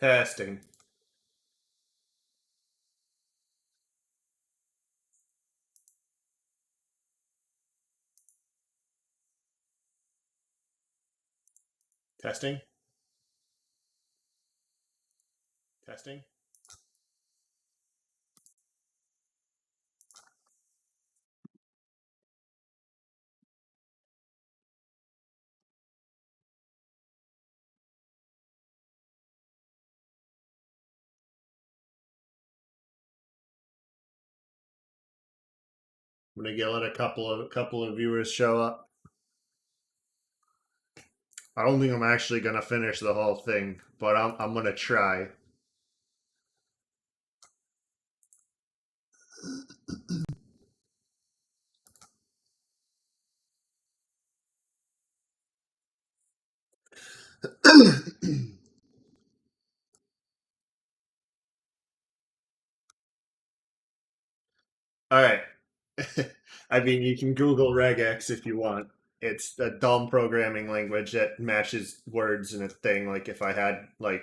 Testing. Testing. Testing. I'm gonna get let a couple of viewers show up. I don't think I'm actually gonna finish the whole thing, but I'm gonna try. All right. I mean, you can Google regex if you want. It's a dumb programming language that matches words in a thing. Like if I had if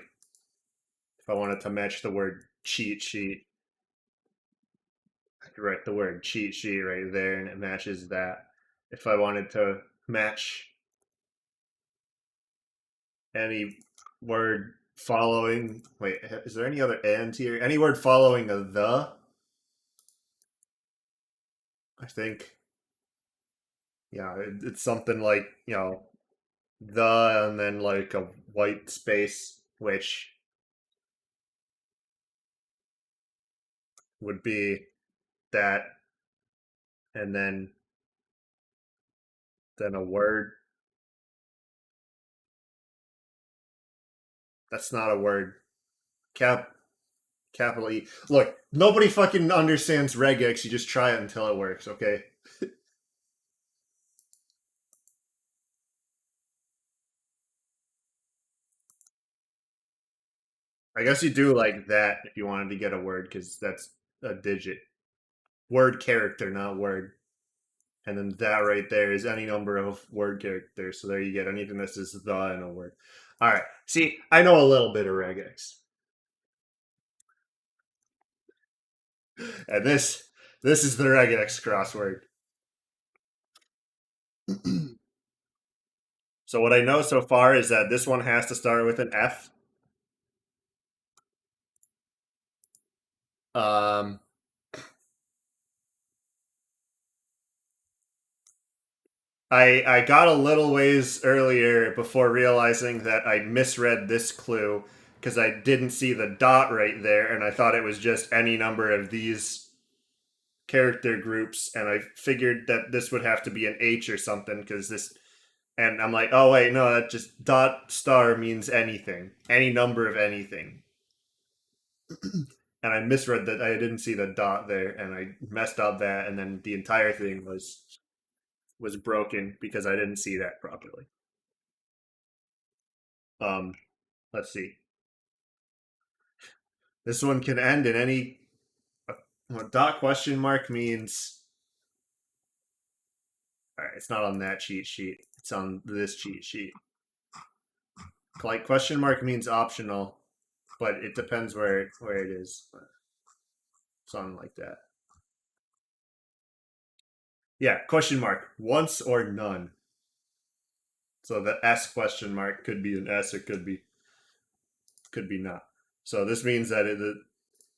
I wanted to match the word cheat sheet, I could write the word cheat sheet right there, and it matches that. If I wanted to match any word following, wait, is there any other and here? Any word following a the? I think, yeah, it's something like, the and then like a white space, which would be that, and then a word. That's not a word. Cap capital E. Look, nobody fucking understands regex. You just try it until it works, okay? I guess you do like that if you wanted to get a word, because that's a digit. Word character, not word. And then that right there is any number of word characters. So there you get anything that says the in a word. All right. See, I know a little bit of regex. And this is the regex crossword. So what I know so far is that this one has to start with an F. Um, I got a little ways earlier before realizing that I misread this clue because I didn't see the dot right there, and I thought it was just any number of these character groups, and I figured that this would have to be an H or something because this. And I'm like, oh wait, no, that just dot star means anything, any number of anything. And I misread that. I didn't see the dot there, and I messed up that, and then the entire thing was broken because I didn't see that properly. Um, let's see. This one can end in any. What dot question mark means. All right, it's not on that cheat sheet. It's on this cheat sheet. Like question mark means optional, but it depends where it is. Something like that. Yeah, question mark. Once or none. So the S question mark could be an S or could be not. So this means that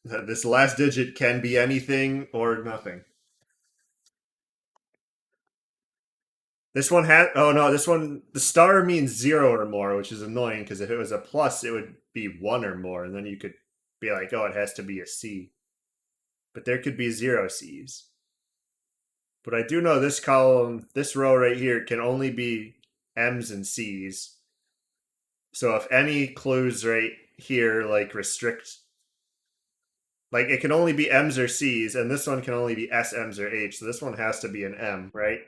that this last digit can be anything or nothing. This one had oh no, this one the star means 0 or more, which is annoying because if it was a plus, it would be 1 or more, and then you could be like, oh, it has to be a C. But there could be 0 C's. But I do know this column, this row right here, can only be M's and C's. So if any clues right here like restrict, like it can only be M's or C's, and this one can only be S, M's, or H. So this one has to be an M, right?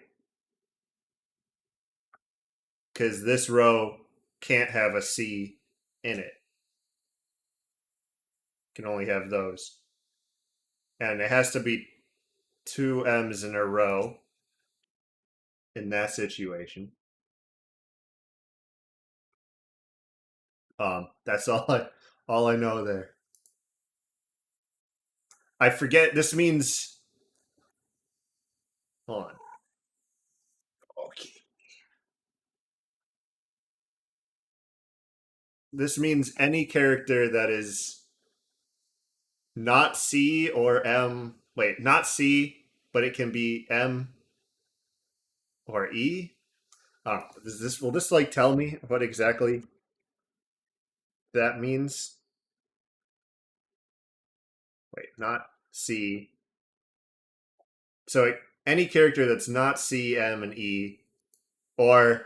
Because this row can't have a C in it. It can only have those. And it has to be two M's in a row in that situation. That's all All I know there. I forget. This means. Hold on. Okay. This means any character that is not C or M. Wait, not C, but it can be M or E. Does this will this like tell me what exactly that means? Wait, not C. So any character that's not C, M, and E, or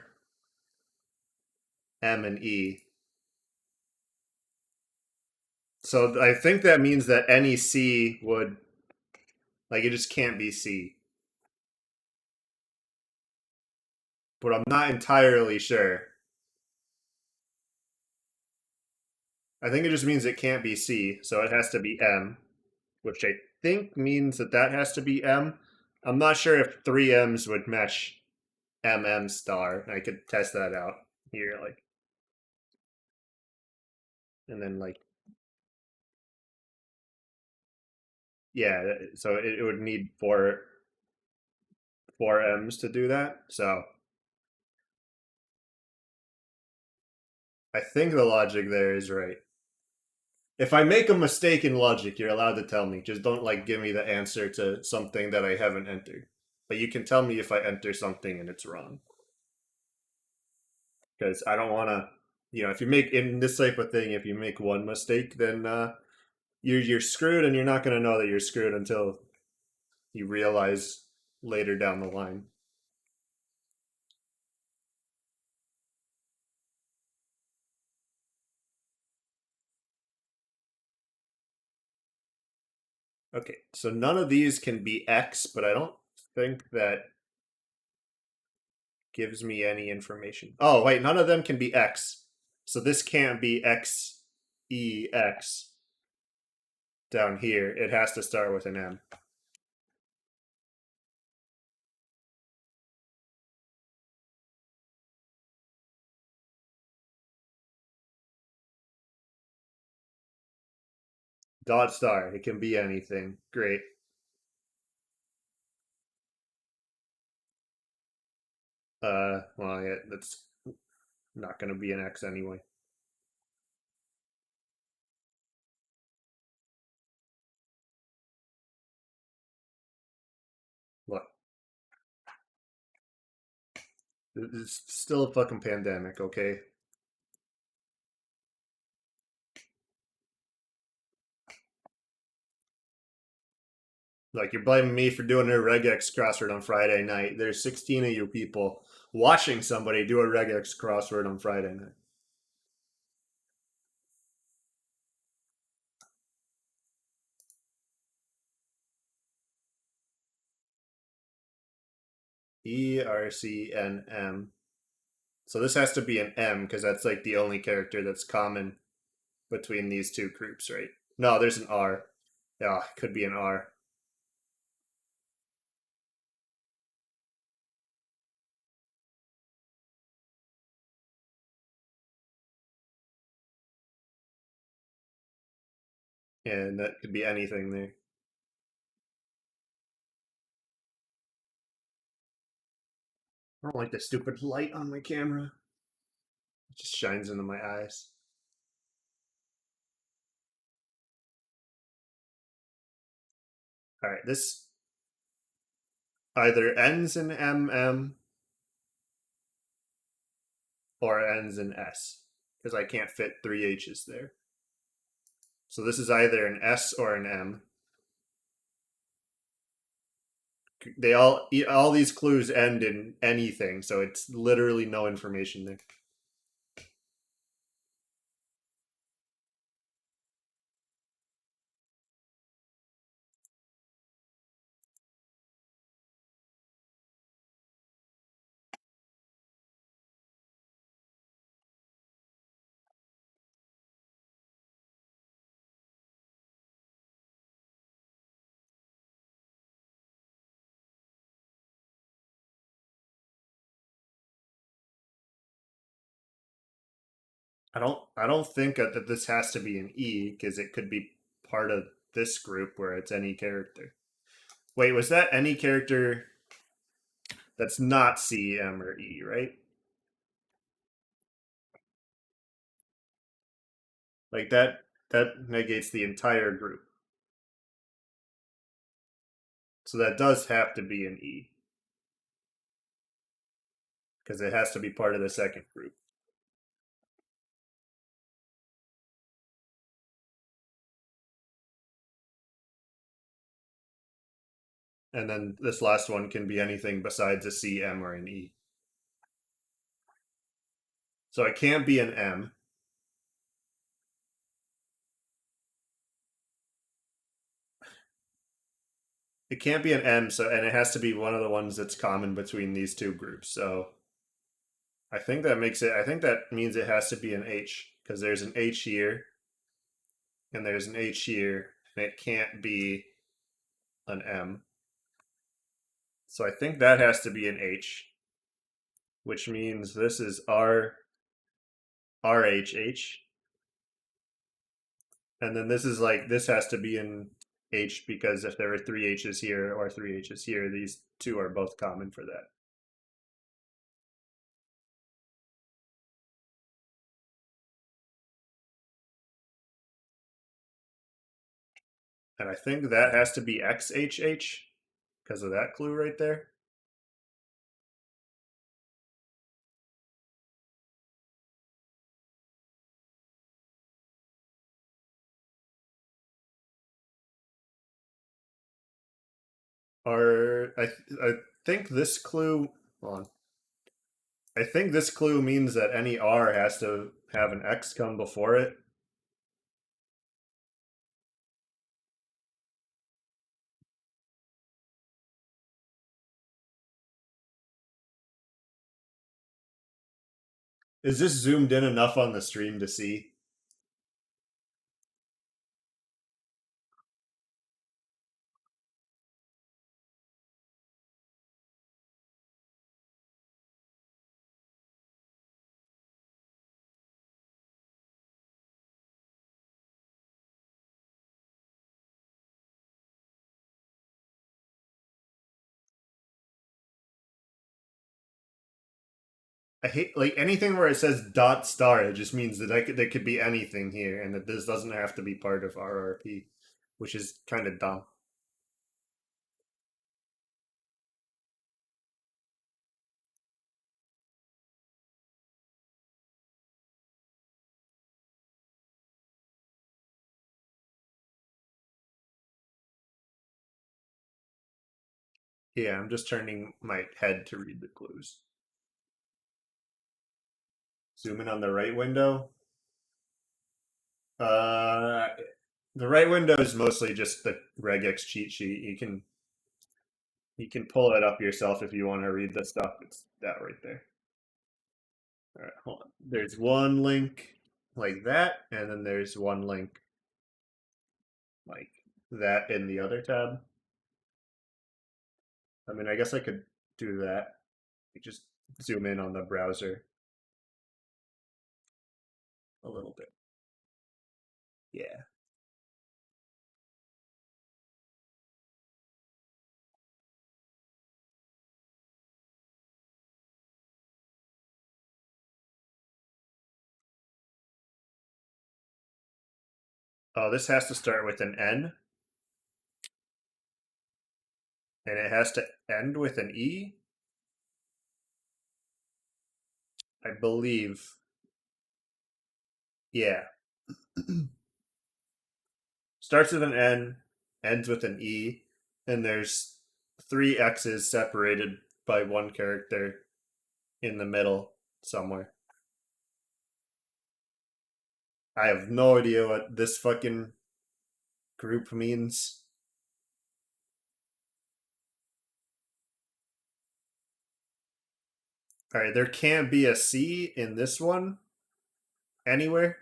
M and E. So I think that means that any C would like it just can't be C. But I'm not entirely sure. I think it just means it can't be C, so it has to be M, which I think means that that has to be M. I'm not sure if three M's would mesh MM star. I could test that out here, like, and then like, yeah. So it would need four M's to do that. So I think the logic there is right. If I make a mistake in logic, you're allowed to tell me. Just don't like give me the answer to something that I haven't entered. But you can tell me if I enter something and it's wrong. Because I don't want to, if you make in this type of thing, if you make one mistake, then you're screwed, and you're not going to know that you're screwed until you realize later down the line. Okay, so none of these can be X, but I don't think that gives me any information. Oh, wait, none of them can be X. So this can't be X, E, X down here. It has to start with an M. Dot star. It can be anything. Great. Well, yeah, that's not going to be an X anyway. What? It's still a fucking pandemic, okay? Like, you're blaming me for doing a regex crossword on Friday night. There's 16 of you people watching somebody do a regex crossword on Friday night. ERCNM. So this has to be an M because that's like the only character that's common between these two groups, right? No, there's an R. Yeah, it could be an R. And that could be anything there. I don't like the stupid light on my camera. It just shines into my eyes. All right, this either ends in MM or ends in S because I can't fit three H's there. So this is either an S or an M. They all these clues end in anything, so it's literally no information there. I don't think that this has to be an E because it could be part of this group where it's any character. Wait, was that any character that's not C, M, or E, right? Like that negates the entire group. So that does have to be an E because it has to be part of the second group. And then this last one can be anything besides a C, M, or an E. So it can't be an M. It can't be an M, so and it has to be one of the ones that's common between these two groups. So I think that makes it. I think that means it has to be an H because there's an H here and there's an H here, and it can't be an M. So I think that has to be an H, which means this is RHH, and then this is like this has to be an H because if there are three H's here or three H's here, these two are both common for that. And I think that has to be XHH because of that clue right there. Or I think this clue, hold on. I think this clue means that any R has to have an X come before it. Is this zoomed in enough on the stream to see? I hate like anything where it says dot star. It just means that there could be anything here, and that this doesn't have to be part of RRP, which is kind of dumb. Yeah, I'm just turning my head to read the clues. Zoom in on the right window. Uh, the right window is mostly just the regex cheat sheet. You can pull it up yourself if you want to read the stuff. It's that right there. All right, hold on. There's one link like that, and then there's one link like that in the other tab. I mean, I guess I could do that. Just zoom in on the browser a little bit. Yeah. Oh, this has to start with an N, and it has to end with an E, I believe. Yeah. Starts with an N, ends with an E, and there's three X's separated by one character in the middle somewhere. I have no idea what this fucking group means. All right, there can't be a C in this one anywhere.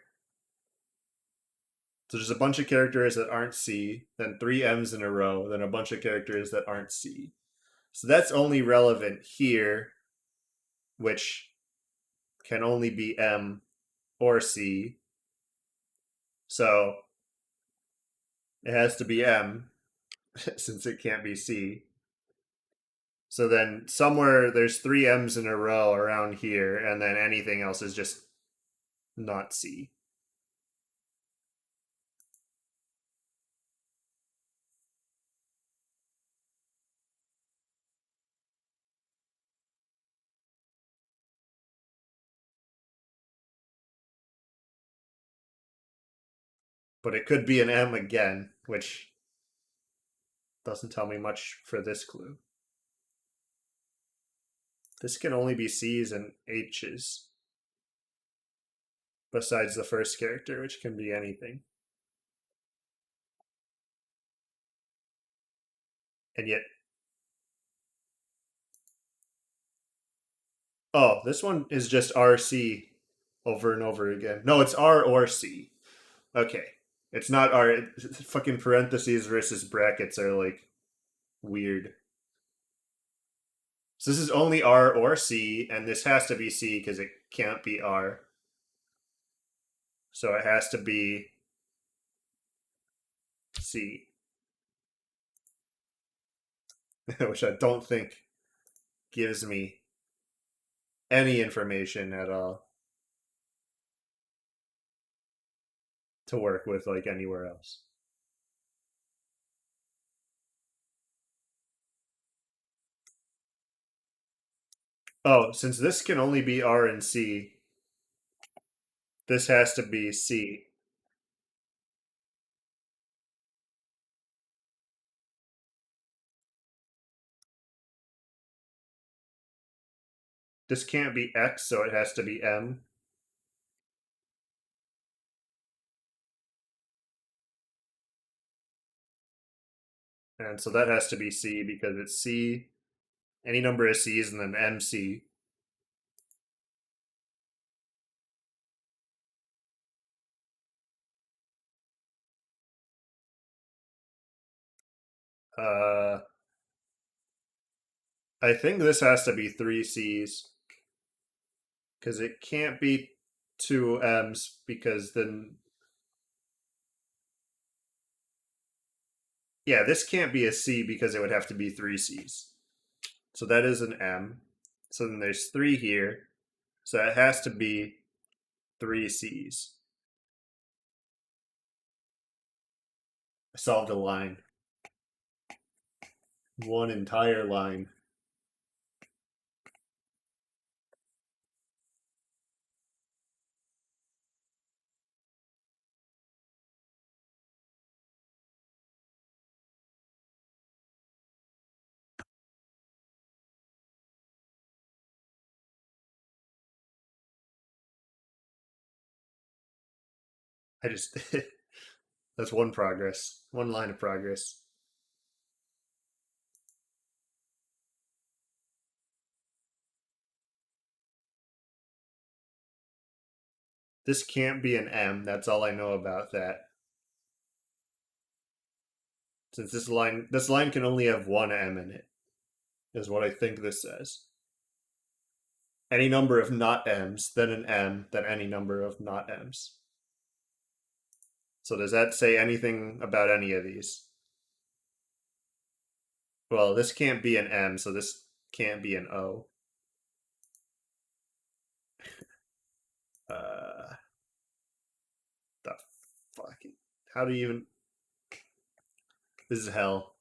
So there's a bunch of characters that aren't C, then three M's in a row, then a bunch of characters that aren't C. So that's only relevant here, which can only be M or C. So it has to be M since it can't be C. So then somewhere there's three M's in a row around here, and then anything else is just not C. But it could be an M again, which doesn't tell me much for this clue. This can only be C's and H's, besides the first character, which can be anything. And yet, oh, this one is just RC over and over again. No, it's R or C. Okay. It's not R. Fucking parentheses versus brackets are like weird. So this is only R or C, and this has to be C because it can't be R. So it has to be C. Which I don't think gives me any information at all to work with like anywhere else. Oh, since this can only be R and C, this has to be C. This can't be X, so it has to be M. And so that has to be C because it's C, any number of C's, and then MC. I think this has to be three C's because it can't be two M's because then, yeah, this can't be a C because it would have to be three C's. So that is an M. So then there's three here. So it has to be three C's. I solved a line. One entire line. I just, that's one progress, one line of progress. This can't be an M. That's all I know about that. Since this line can only have one M in it, is what I think this says. Any number of not M's, then an M, then any number of not M's. So does that say anything about any of these? Well, this can't be an M, so this can't be an O. The fucking, how do you even, this is hell.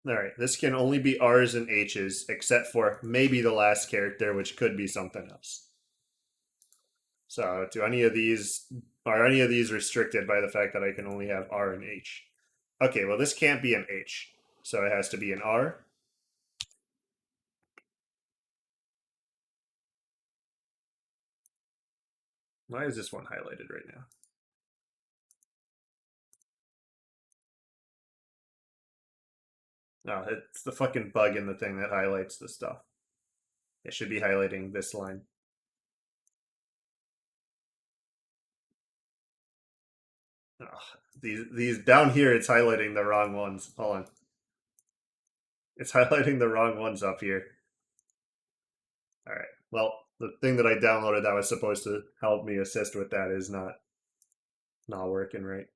All right, this can only be R's and H's, except for maybe the last character, which could be something else. So, are any of these restricted by the fact that I can only have R and H? Okay, well, this can't be an H, so it has to be an R. Why is this one highlighted right now? No, it's the fucking bug in the thing that highlights the stuff. It should be highlighting this line. Oh, These down here, it's highlighting the wrong ones. Hold on. It's highlighting the wrong ones up here. All right. Well, the thing that I downloaded that was supposed to help me assist with that is not working right.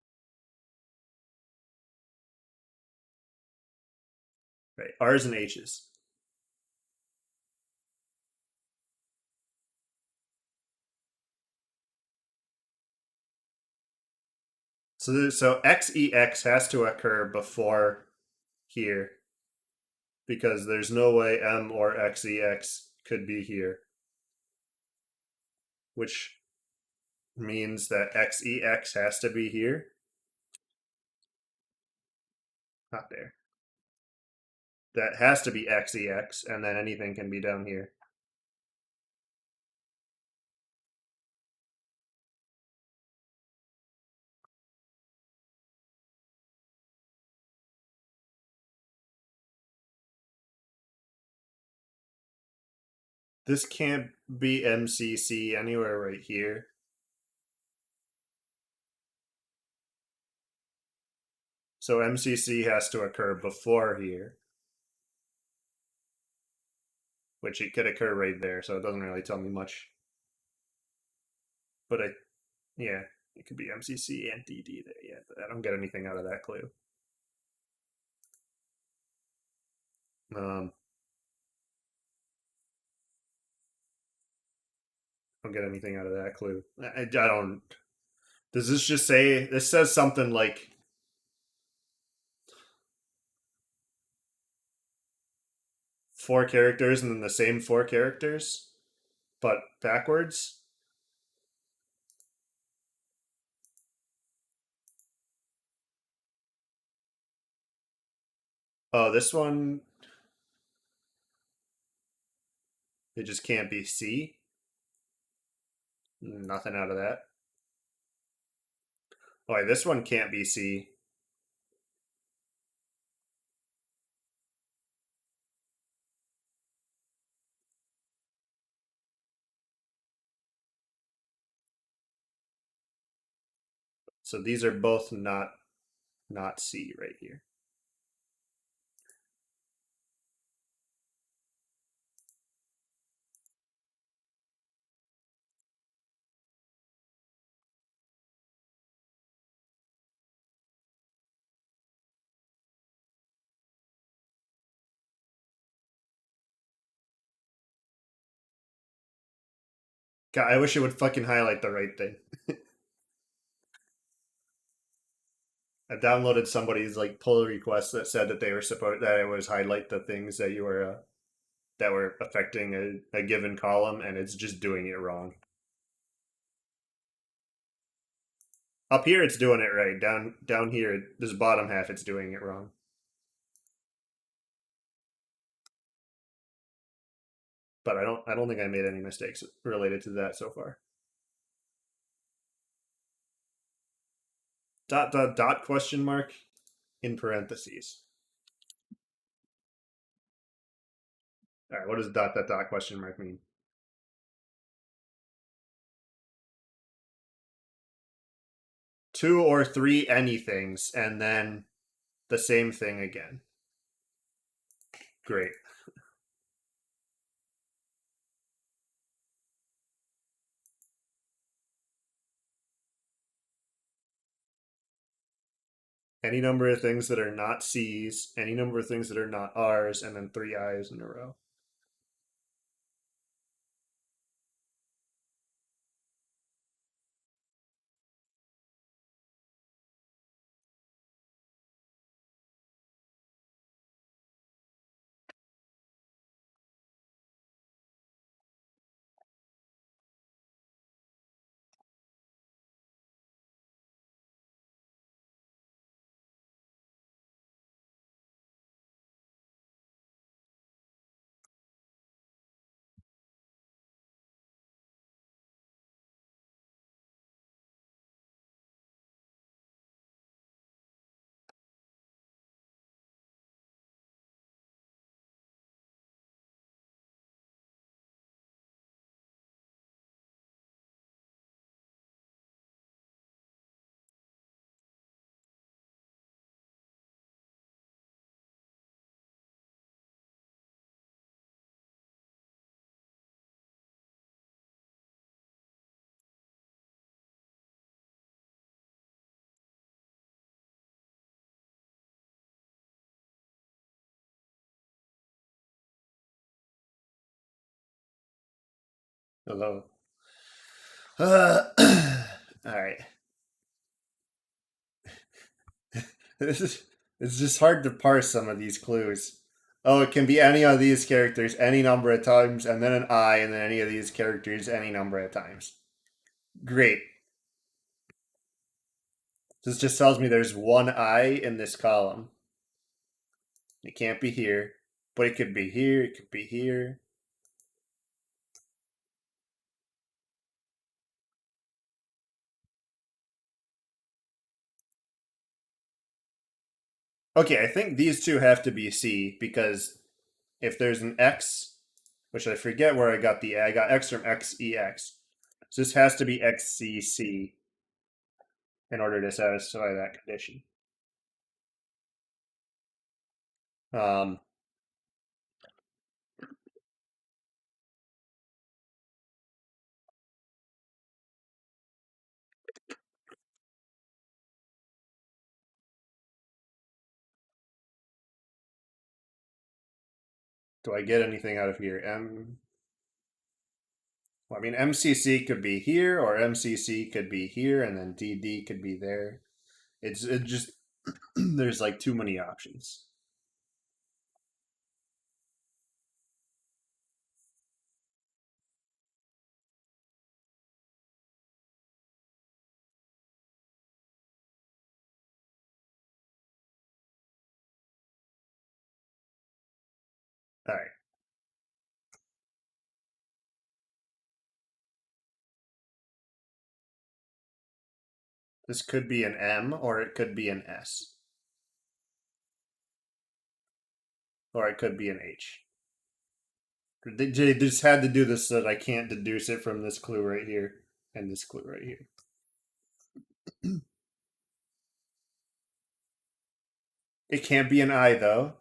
Right. R's and H's. So XEX has to occur before here because there's no way M or XEX could be here, which means that XEX has to be here. Not there. That has to be XEX, and then anything can be down here. This can't be MCC anywhere right here. So MCC has to occur before here, which it could occur right there, so it doesn't really tell me much. But yeah, it could be MCC and DD there. Yeah, but I don't get anything out of that clue. Don't get anything out of that clue. I don't. Does this just say? This says something like 4 characters and then the same 4 characters, but backwards. Oh, this one. It just can't be C. Nothing out of that. Oh, wait, this one can't be C. So these are both not C right here. God, I wish it would fucking highlight the right thing. I downloaded somebody's like pull request that said that they were supposed that it was highlight the things that you were that were affecting a given column, and it's just doing it wrong. Up here, it's doing it right. Down here, this bottom half, it's doing it wrong. But I don't think I made any mistakes related to that so far. Dot dot dot question mark in parentheses. All right, what does dot dot dot question mark mean? 2 or 3 anythings, and then the same thing again. Great. Any number of things that are not C's, any number of things that are not R's, and then 3 I's in a row. Hello. All right. This is it's just hard to parse some of these clues. Oh, it can be any of these characters any number of times, and then an I, and then any of these characters any number of times. Great. This just tells me there's one I in this column. It can't be here, but it could be here, it could be here. Okay, I think these two have to be C because if there's an X, which I forget where I got the I got X from XEX. So this has to be XCC in order to satisfy that condition. Um, do I get anything out of here? Well, I mean, MCC could be here, or MCC could be here, and then DD could be there. It just there's like too many options. All right, this could be an M, or it could be an S, or it could be an H. They just had to do this so that I can't deduce it from this clue right here and this clue right here. It can't be an I though.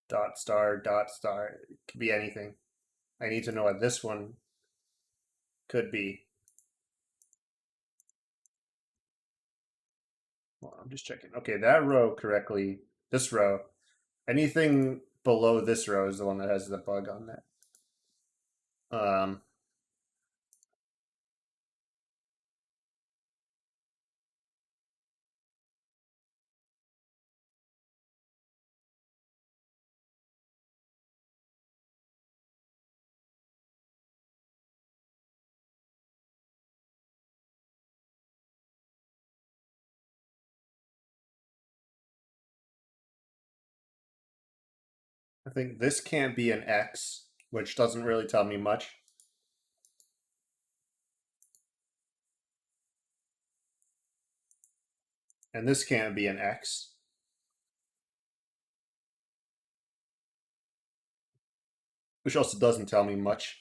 Dot star, dot star. It could be anything. I need to know what this one could be. Well, I'm just checking. Okay, that row correctly. This row. Anything below this row is the one that has the bug on that. Um, I think this can't be an X, which doesn't really tell me much. And this can't be an X. Which also doesn't tell me much.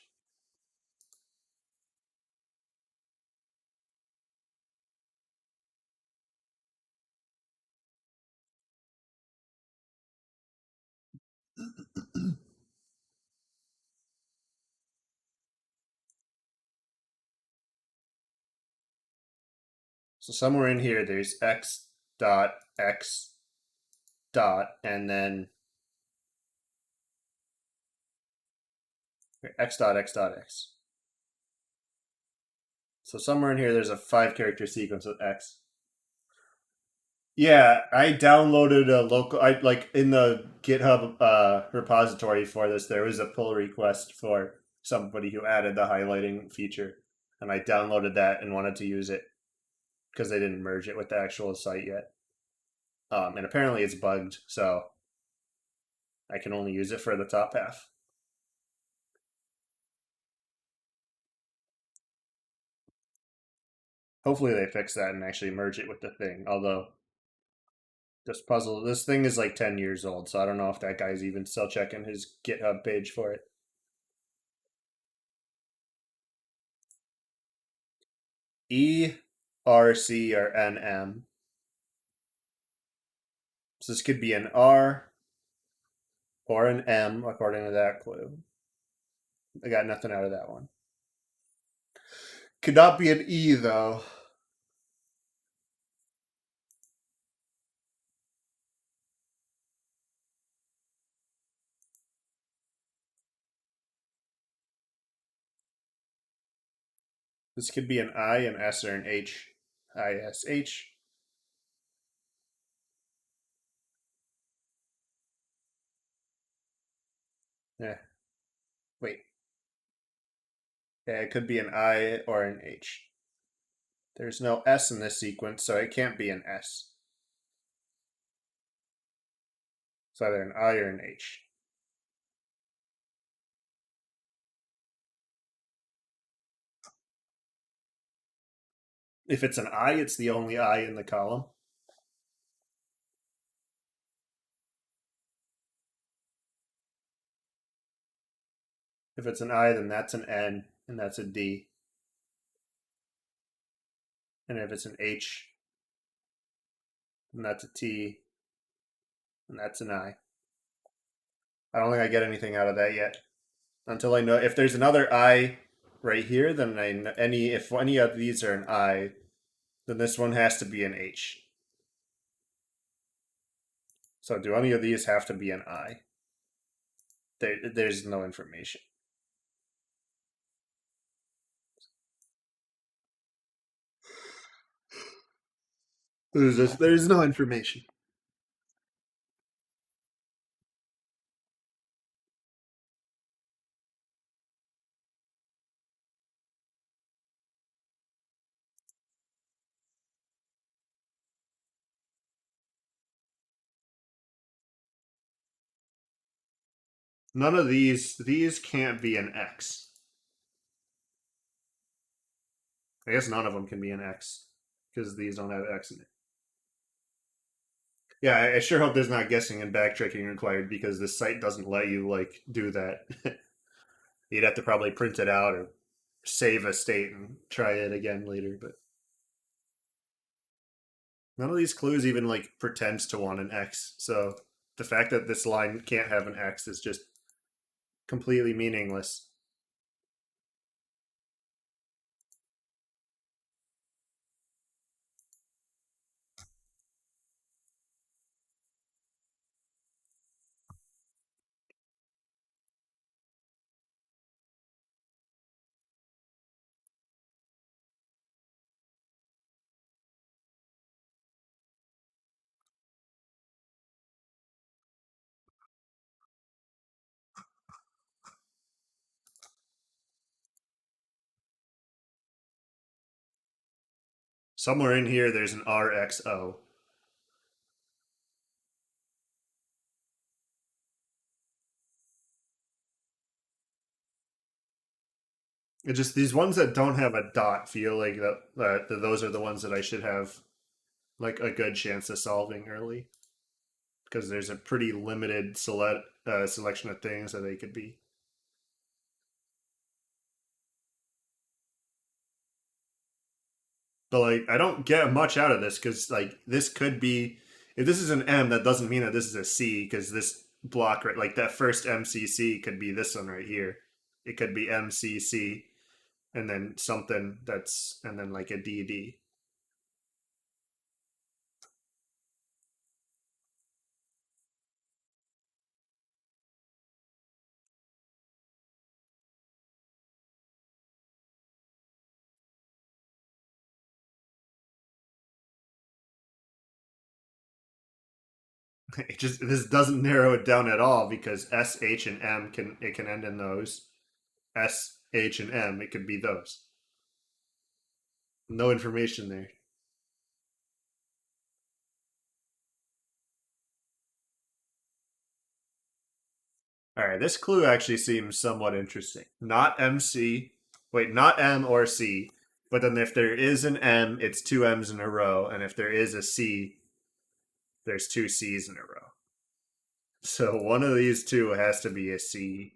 So somewhere in here, there's X dot X dot, and then X dot X dot X. So somewhere in here, there's a 5-character sequence with X. Yeah, I downloaded a local. I like in the GitHub repository for this. There was a pull request for somebody who added the highlighting feature, and I downloaded that and wanted to use it because they didn't merge it with the actual site yet. And apparently it's bugged, so I can only use it for the top half. Hopefully they fix that and actually merge it with the thing. Although this thing is like 10 years old, so I don't know if that guy's even still checking his GitHub page for it. E, R, C, or N, M. So this could be an R or an M according to that clue. I got nothing out of that one. Could not be an E, though. This could be an I, an S, or an H. ISH. Yeah. Wait. Yeah, it could be an I or an H. There's no S in this sequence, so it can't be an S. It's either an I or an H. If it's an I, it's the only I in the column. If it's an I, then that's an N, and that's a D. And if it's an H, then that's a T, and that's an I. I don't think I get anything out of that yet. Until I know if there's another I right here, then if any of these are an I, then this one has to be an H. So do any of these have to be an I? There's no information. There's no information. None of these can't be an X. I guess none of them can be an X because these don't have X in it. Yeah, I sure hope there's not guessing and backtracking required because this site doesn't let you like do that. You'd have to probably print it out or save a state and try it again later. But none of these clues even like pretends to want an X. So the fact that this line can't have an X is just completely meaningless. Somewhere in here, there's an RXO. It just these ones that don't have a dot feel like that those are the ones that I should have like a good chance of solving early because there's a pretty limited selection of things that they could be. But like I don't get much out of this because like this could be if this is an M, that doesn't mean that this is a C because this block right like that first MCC could be this one right here. It could be MCC and then something that's and then like a DD. It just this doesn't narrow it down at all because S, H, and M can end in those. S, H, and M, it could be those. No information there. All right, this clue actually seems somewhat interesting. Not MC, wait, not M or C, but then if there is an M, it's two M's in a row, and if there is a C, there's two C's in a row. So one of these two has to be a C.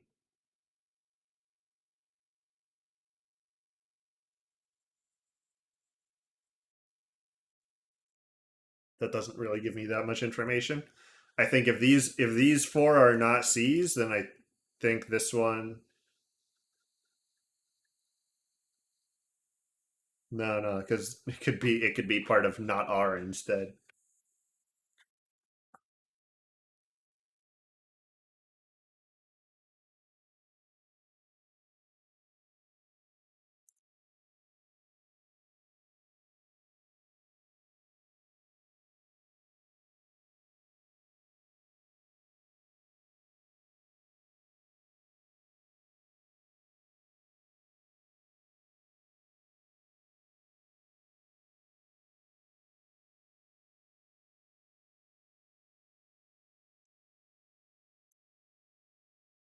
That doesn't really give me that much information. I think if these four are not C's, then I think this one No, because it could be part of not R instead.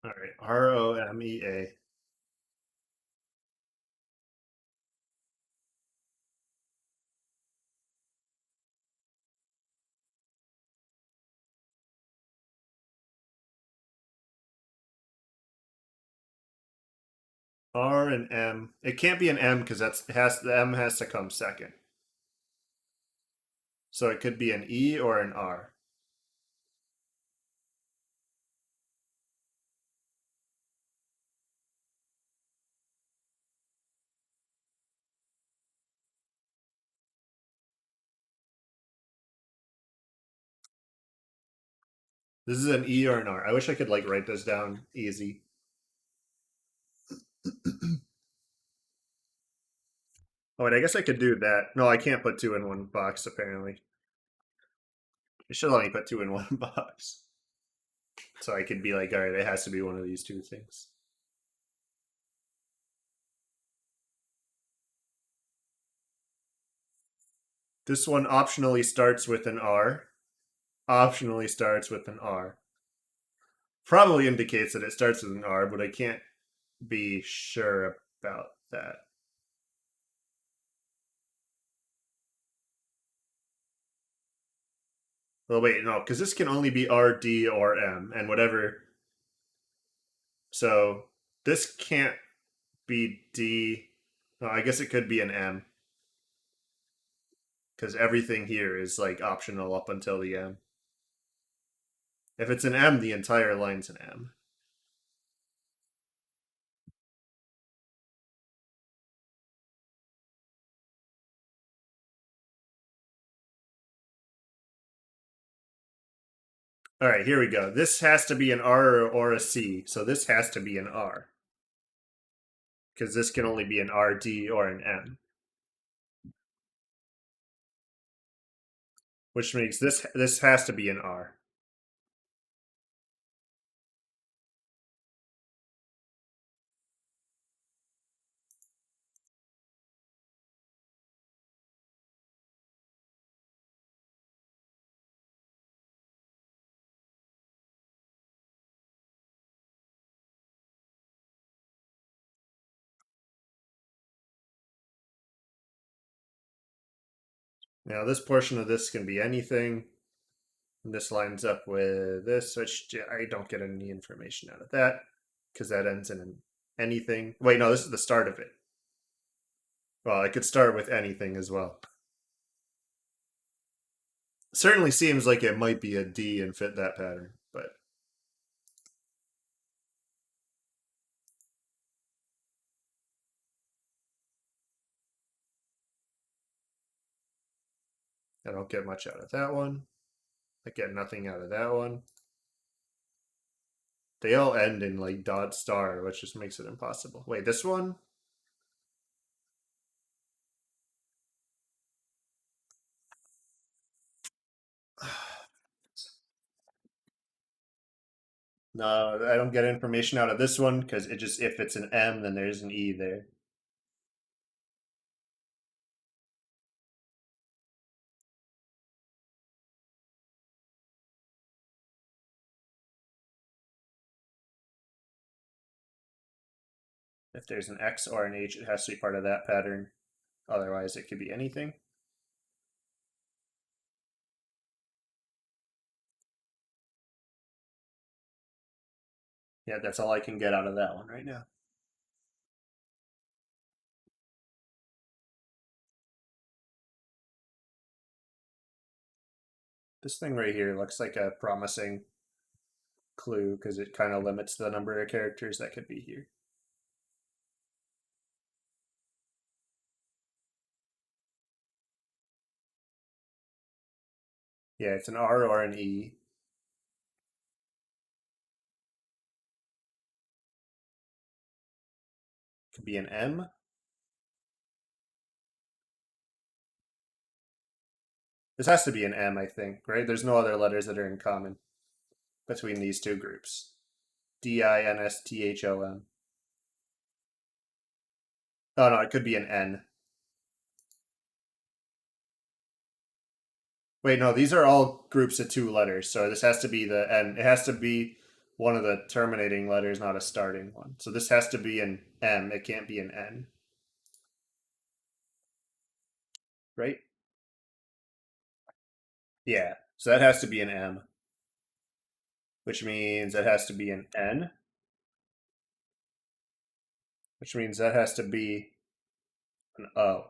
All right, ROMEA. R and M. It can't be an M because the M has to come second. So it could be an E or an R. This is an E or an R. I wish I could like write this down easy. Oh wait, I guess I could do that. No, I can't put two in one box apparently. I should only put two in one box. So I could be like, all right, it has to be one of these two things. This one optionally starts with an R. Optionally starts with an R. Probably indicates that it starts with an R, but I can't be sure about that. Well, wait, no, because this can only be R, D, or M, and whatever. So this can't be D. No, I guess it could be an M, because everything here is like optional up until the M. If it's an M, the entire line's an M. All right, here we go. This has to be an R or a C, so this has to be an R, because this can only be an R, D, or an M, which makes this has to be an R. Now this portion of this can be anything. And this lines up with this, which I don't get any information out of that because that ends in an anything. Wait, no, this is the start of it. Well, I could start with anything as well. Certainly seems like it might be a D and fit that pattern, but I don't get much out of that one. I get nothing out of that one. They all end in like dot star, which just makes it impossible. Wait, this one? No, I don't get information out of this one because it just if it's an M, then there's an E there. If there's an X or an H, it has to be part of that pattern. Otherwise, it could be anything. Yeah, that's all I can get out of that one right now. This thing right here looks like a promising clue because it kind of limits the number of characters that could be here. Yeah, it's an R or an E. Could be an M. This has to be an M, I think, right? There's no other letters that are in common between these two groups. DINSTHOM. Oh no, it could be an N. Wait, no, these are all groups of 2 letters, so this has to be the N. It has to be one of the terminating letters, not a starting one. So this has to be an M. It can't be an N. Right? Yeah. So that has to be an M, which means that has to be an N, which means that has to be an O.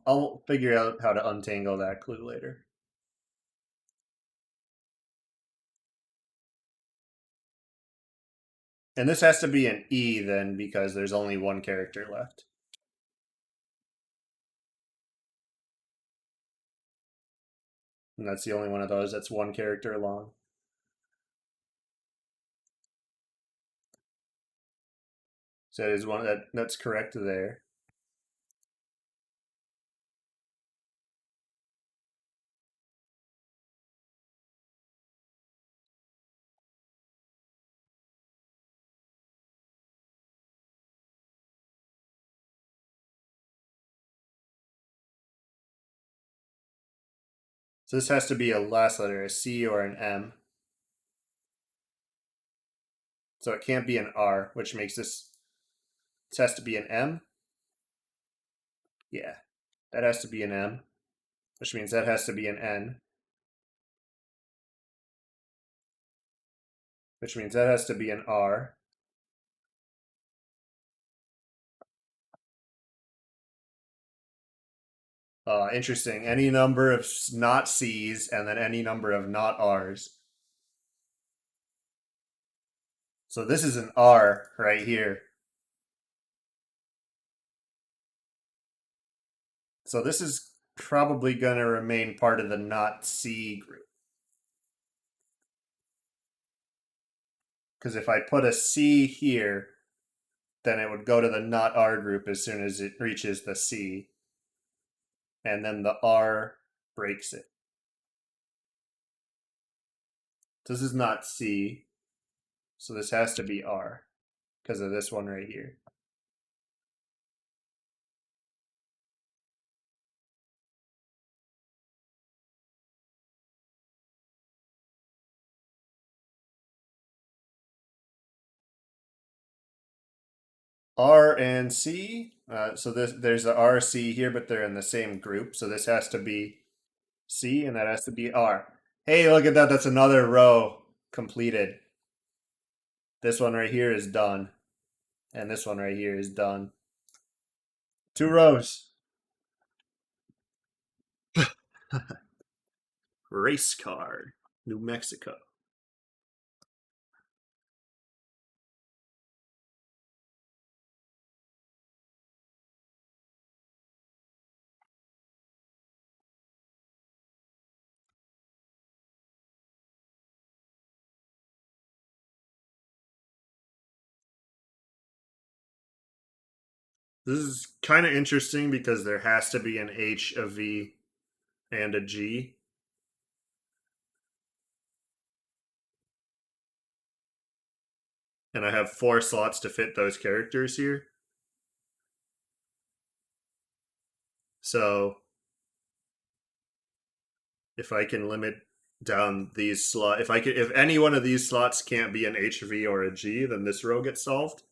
I'll figure out how to untangle that clue later. And this has to be an E then because there's only one character left. And that's the only one of those that's one character long. So that is one that's correct there. So this has to be a last letter, a C or an M. So it can't be an R, which makes this has to be an M. Yeah, that has to be an M, which means that has to be an N, which means that has to be an R. Interesting. Any number of not C's and then any number of not R's. So this is an R right here. So this is probably going to remain part of the not C group. Because if I put a C here, then it would go to the not R group as soon as it reaches the C. And then the R breaks it. This is not C, so this has to be R because of this one right here. R and C. So there's the R, C here, but they're in the same group. So this has to be C, and that has to be R. Hey, look at that. That's another row completed. This one right here is done. And this one right here is done. 2 rows. Race car, New Mexico. This is kind of interesting because there has to be an H, a V, and a G. And I have 4 slots to fit those characters here. So if I can limit down these slots, if any one of these slots can't be an H, V, or a G, then this row gets solved.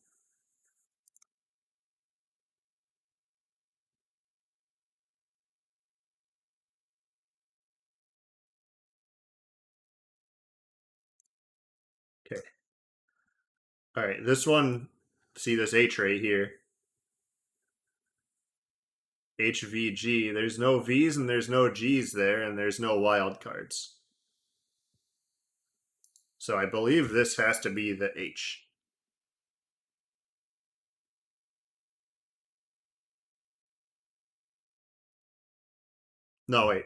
Okay. All right, this one, see this H right here. HVG, there's no V's and there's no G's there, and there's no wild cards. So I believe this has to be the H. No, wait,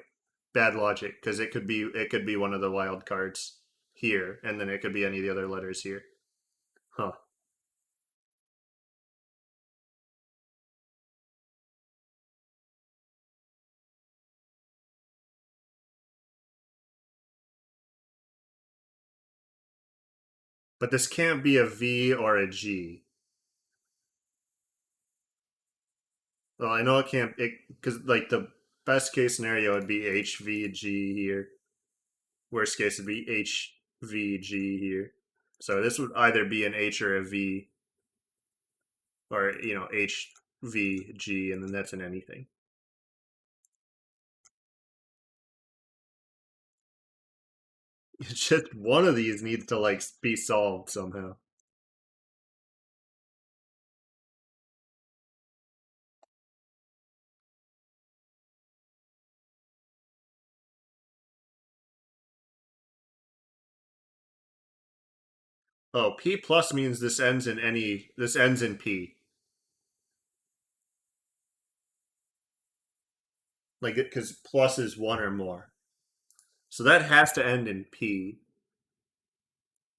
bad logic, because it could be one of the wild cards here, and then it could be any of the other letters here. Huh. But this can't be a V or a G. Well, I know it can't, because like the best case scenario would be HVG here. Worst case would be HVG here. So this would either be an H or a V, or HVG, and then that's an anything. It's just one of these needs to like be solved somehow. Oh, P plus means this ends in any. This ends in P. Like it, because plus is one or more. So that has to end in P.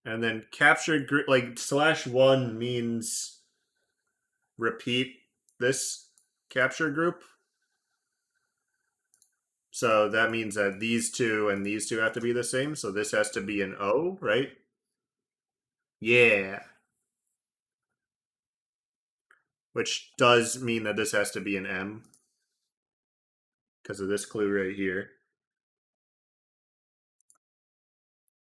And then captured group, like /1 means repeat this capture group. So that means that these two and these two have to be the same. So this has to be an O, right? Yeah. Which does mean that this has to be an M because of this clue right here.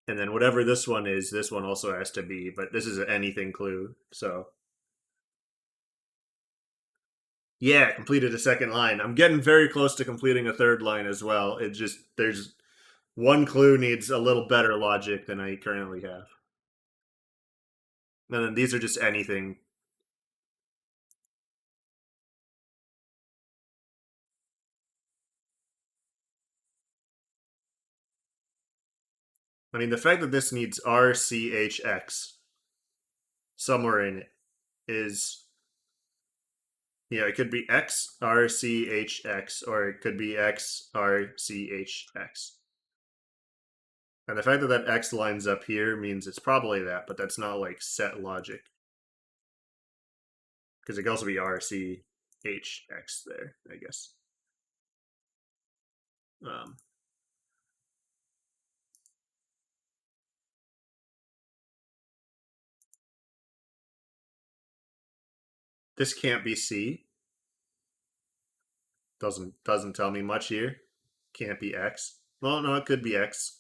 And then whatever this one is, this one also has to be, but this is an anything clue. So yeah, completed a second line. I'm getting very close to completing a third line as well. It just, there's one clue needs a little better logic than I currently have. And then these are just anything. I mean, the fact that this needs RCHX somewhere in it is, it could be XRCHX or it could be XRCHX. And the fact that that X lines up here means it's probably that, but that's not like set logic. Because it could also be RCHX there, I guess. Um, this can't be C. Doesn't tell me much here. Can't be X. Well, no, it could be X.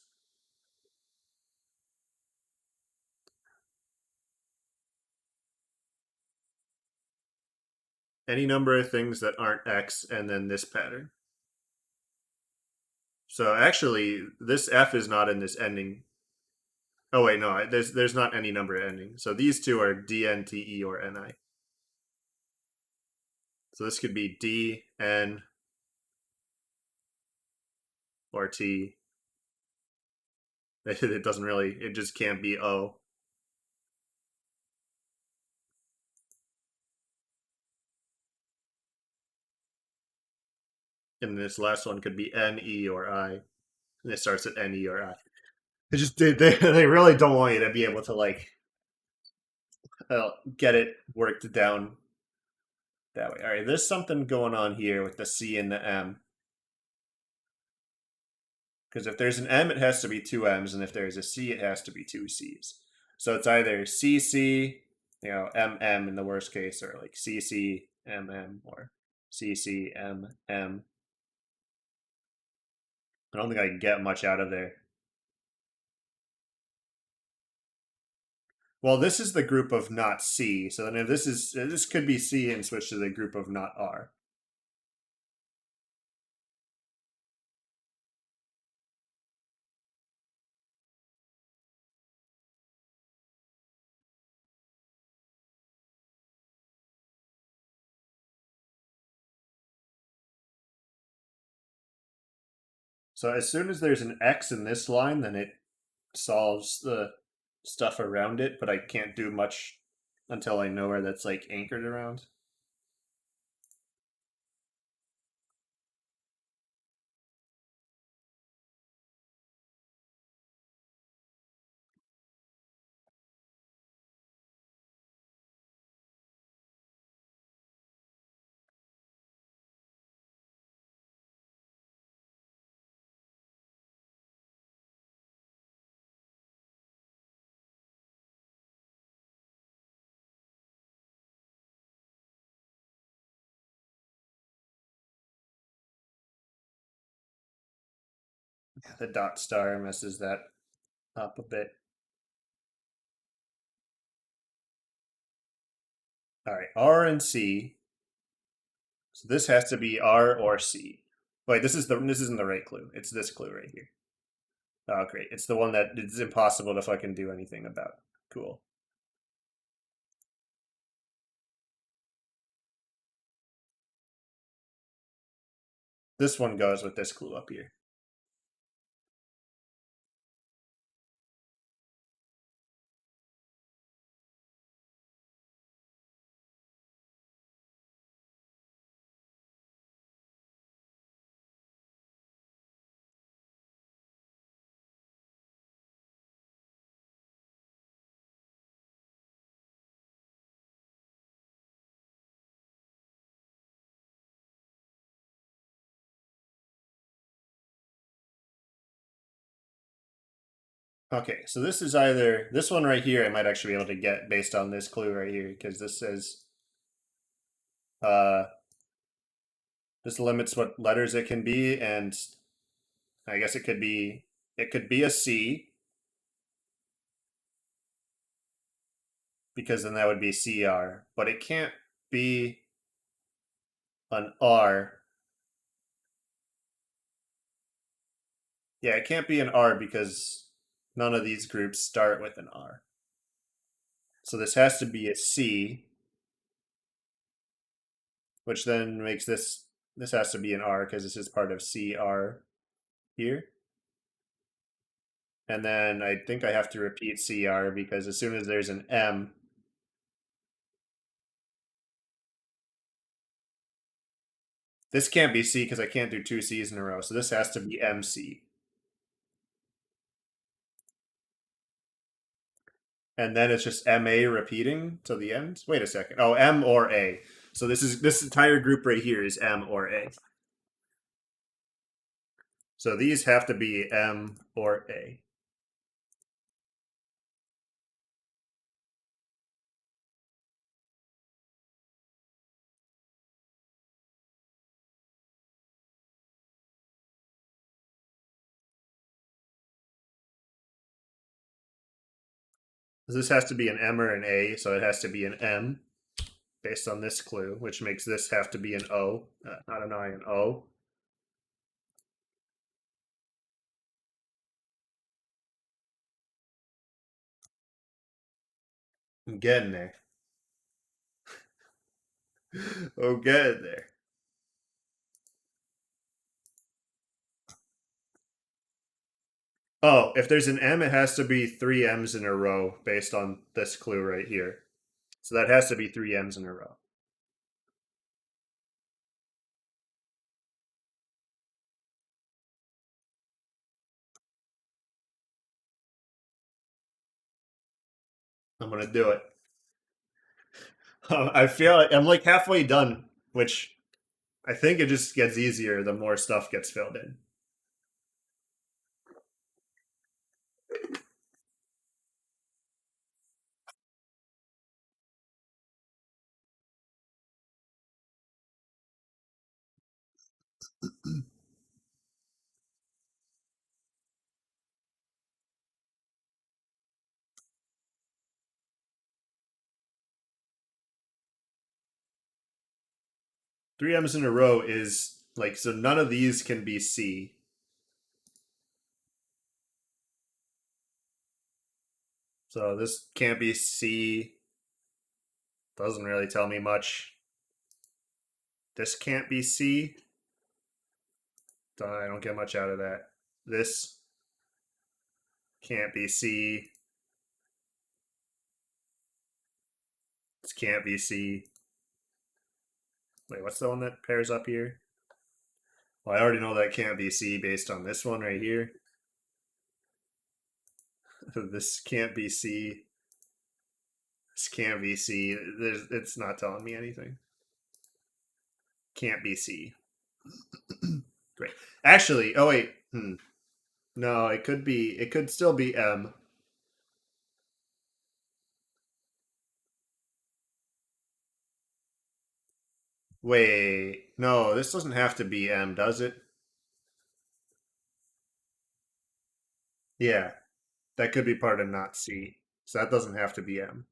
Any number of things that aren't X, and then this pattern. So actually, this F is not in this ending. Oh wait, no, there's not any number ending. So these two are D, N, T, E, or N, I. So this could be D, N, or T. It doesn't really, it just can't be O. And this last one could be N, E, or I. And it starts at N, E, or I. It just they really don't want you to be able to like get it worked down that way. All right, there's something going on here with the C and the M. Because if there's an M, it has to be two M's, and if there's a C, it has to be two C's. So it's either CC, MM in the worst case, or like CC, MM, or CC, MM. I don't think I can get much out of there. Well, this is the group of not C. So then if this could be C and switch to the group of not R. So as soon as there's an X in this line, then it solves the stuff around it, but I can't do much until I know where that's like anchored around. The dot star messes that up a bit. All right, R and C. So this has to be R or C. Wait, this isn't the right clue. It's this clue right here. Oh, great. It's the one that it's impossible to fucking do anything about. Cool. This one goes with this clue up here. Okay, so this is either this one right here I might actually be able to get based on this clue right here, because this says uh this limits what letters it can be, and I guess it could be a C, because then that would be CR, but it can't be an R. Yeah, it can't be an R because none of these groups start with an R. So this has to be a C, which then makes this has to be an R because this is part of CR here. And then I think I have to repeat CR because as soon as there's an M, this can't be C because I can't do two C's in a row. So this has to be MC. And then it's just MA repeating till the end. Wait a second. Oh, M or A. So this entire group right here is M or A. So these have to be M or A. So this has to be an M or an A, so it has to be an M based on this clue, which makes this have to be an O, not an I, an O. I'm getting there. Oh, getting there. Oh, if there's an M, it has to be three M's in a row based on this clue right here. So that has to be three M's in a row. I'm gonna do it. I feel like I'm like halfway done, which I think it just gets easier the more stuff gets filled in. Three M's in a row is like, so none of these can be C. So this can't be C. Doesn't really tell me much. This can't be C. I don't get much out of that. This can't be C. This can't be C. Wait, what's the one that pairs up here? Well, I already know that can't be C based on this one right here. This can't be C. This can't be C. It's not telling me anything. Can't be C. Great. Actually, oh wait. No, it could be. It could still be M. Wait. No, this doesn't have to be M, does it? Yeah, that could be part of not C. So that doesn't have to be M.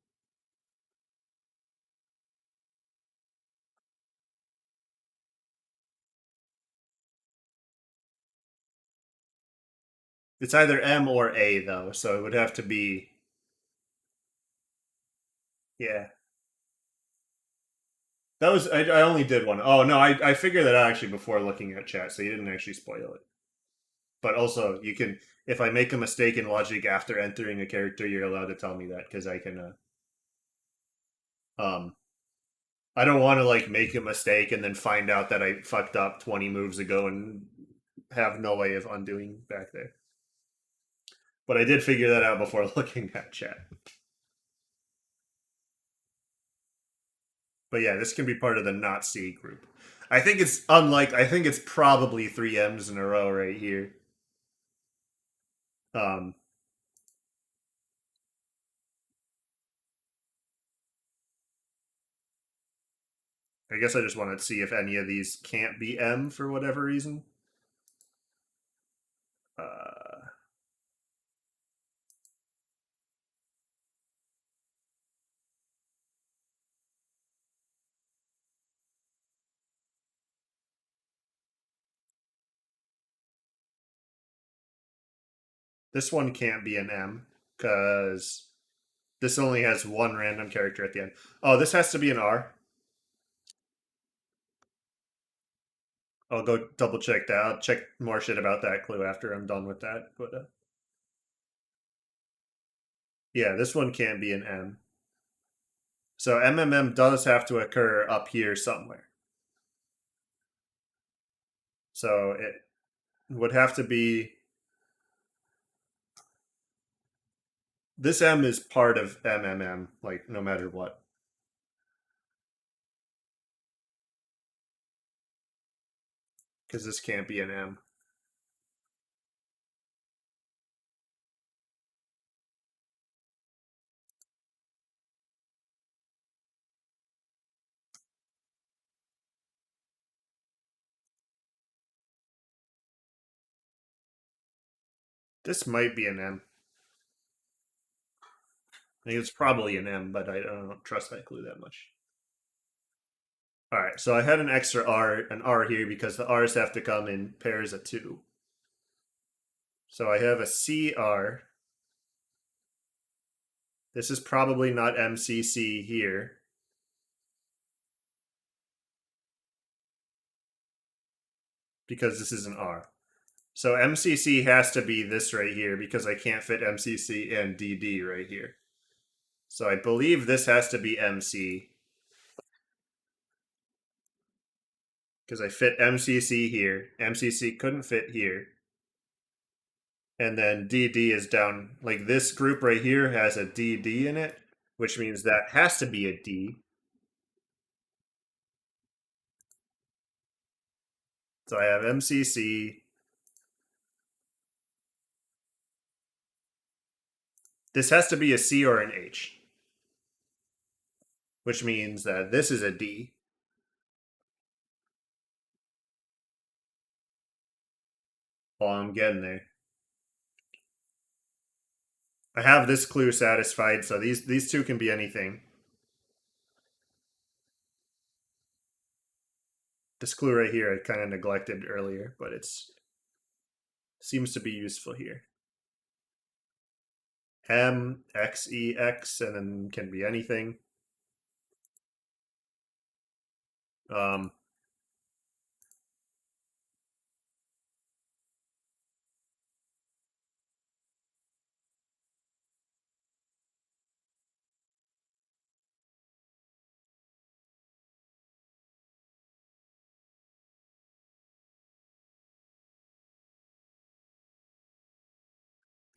It's either M or A though, so it would have to be. Yeah, that was I only did one. Oh no, I figured that out actually before looking at chat, so you didn't actually spoil it. But also, you can if I make a mistake in logic after entering a character, you're allowed to tell me that because I can. Um, I don't want to like make a mistake and then find out that I fucked up 20 moves ago and have no way of undoing back there. But I did figure that out before looking at chat. But yeah, this can be part of the not C group. I think it's unlike. I think it's probably three M's in a row right here. Um, I guess I just want to see if any of these can't be M for whatever reason. Uh, this one can't be an M because this only has one random character at the end. Oh, this has to be an R. I'll go double check that. I'll check more shit about that clue after I'm done with that. But yeah, this one can't be an M. So MMM does have to occur up here somewhere. So it would have to be. This M is part of MMM, like no matter what. Because this can't be an M. This might be an M. I think it's probably an M, but I don't trust that clue that much. All right, so I had an extra an R here because the R's have to come in pairs of two. So I have a CR. This is probably not MCC here because this is an R. So MCC has to be this right here because I can't fit MCC and DD right here. So I believe this has to be MC because I fit MCC here. MCC couldn't fit here. And then DD is down. Like this group right here has a DD in it, which means that has to be a D. So I have MCC. This has to be a C or an H, which means that this is a D. Oh, I'm getting there. I have this clue satisfied, so these two can be anything. This clue right here I kind of neglected earlier, but it's seems to be useful here. M, X, E, X, and then can be anything. Um,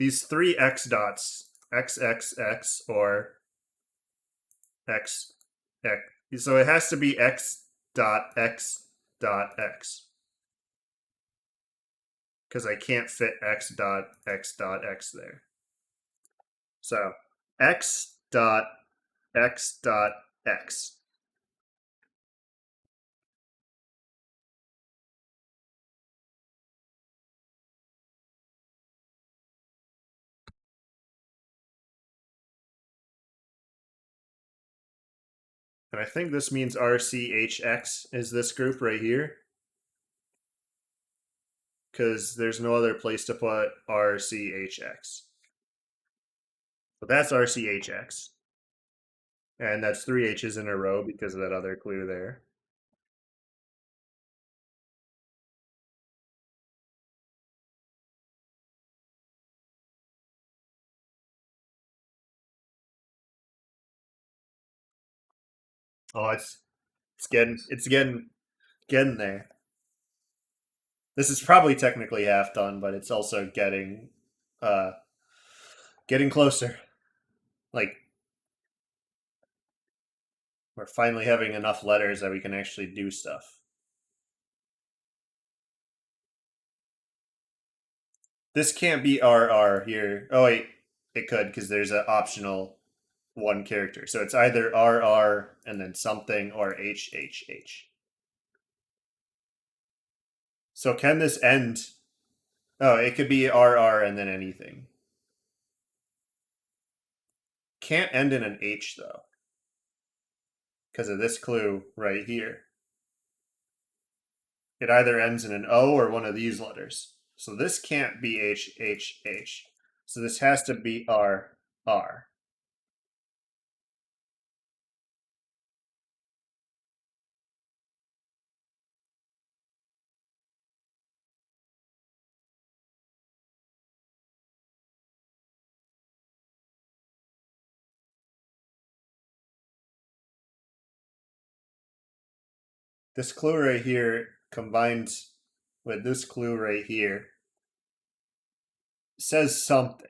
these three X dots, XXX or X, X. So it has to be X dot X dot X because I can't fit X dot X dot X there. So X dot X dot X. And I think this means RCHX is this group right here. Because there's no other place to put RCHX. But that's RCHX. And that's three H's in a row because of that other clue there. Oh, it's getting there. This is probably technically half done, but it's also uh getting closer. Like we're finally having enough letters that we can actually do stuff. This can't be RR here. Oh wait, it could because there's an optional one character. So it's either RR and then something or HHH. So can this end? Oh, it could be RR and then anything. Can't end in an H though, because of this clue right here. It either ends in an O or one of these letters. So this can't be HHH. So this has to be RR. This clue right here combined with this clue right here says something.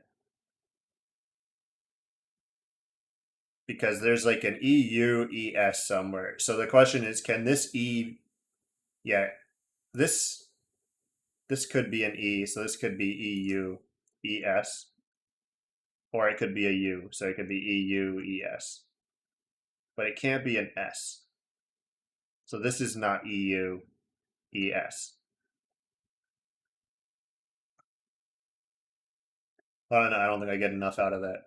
Because there's like an EUES somewhere. So the question is, can this yeah, this this could be an E, so this could be EUES, or it could be a U, so it could be EUES. But it can't be an S. So this is not EUES. I don't think I get enough out of that.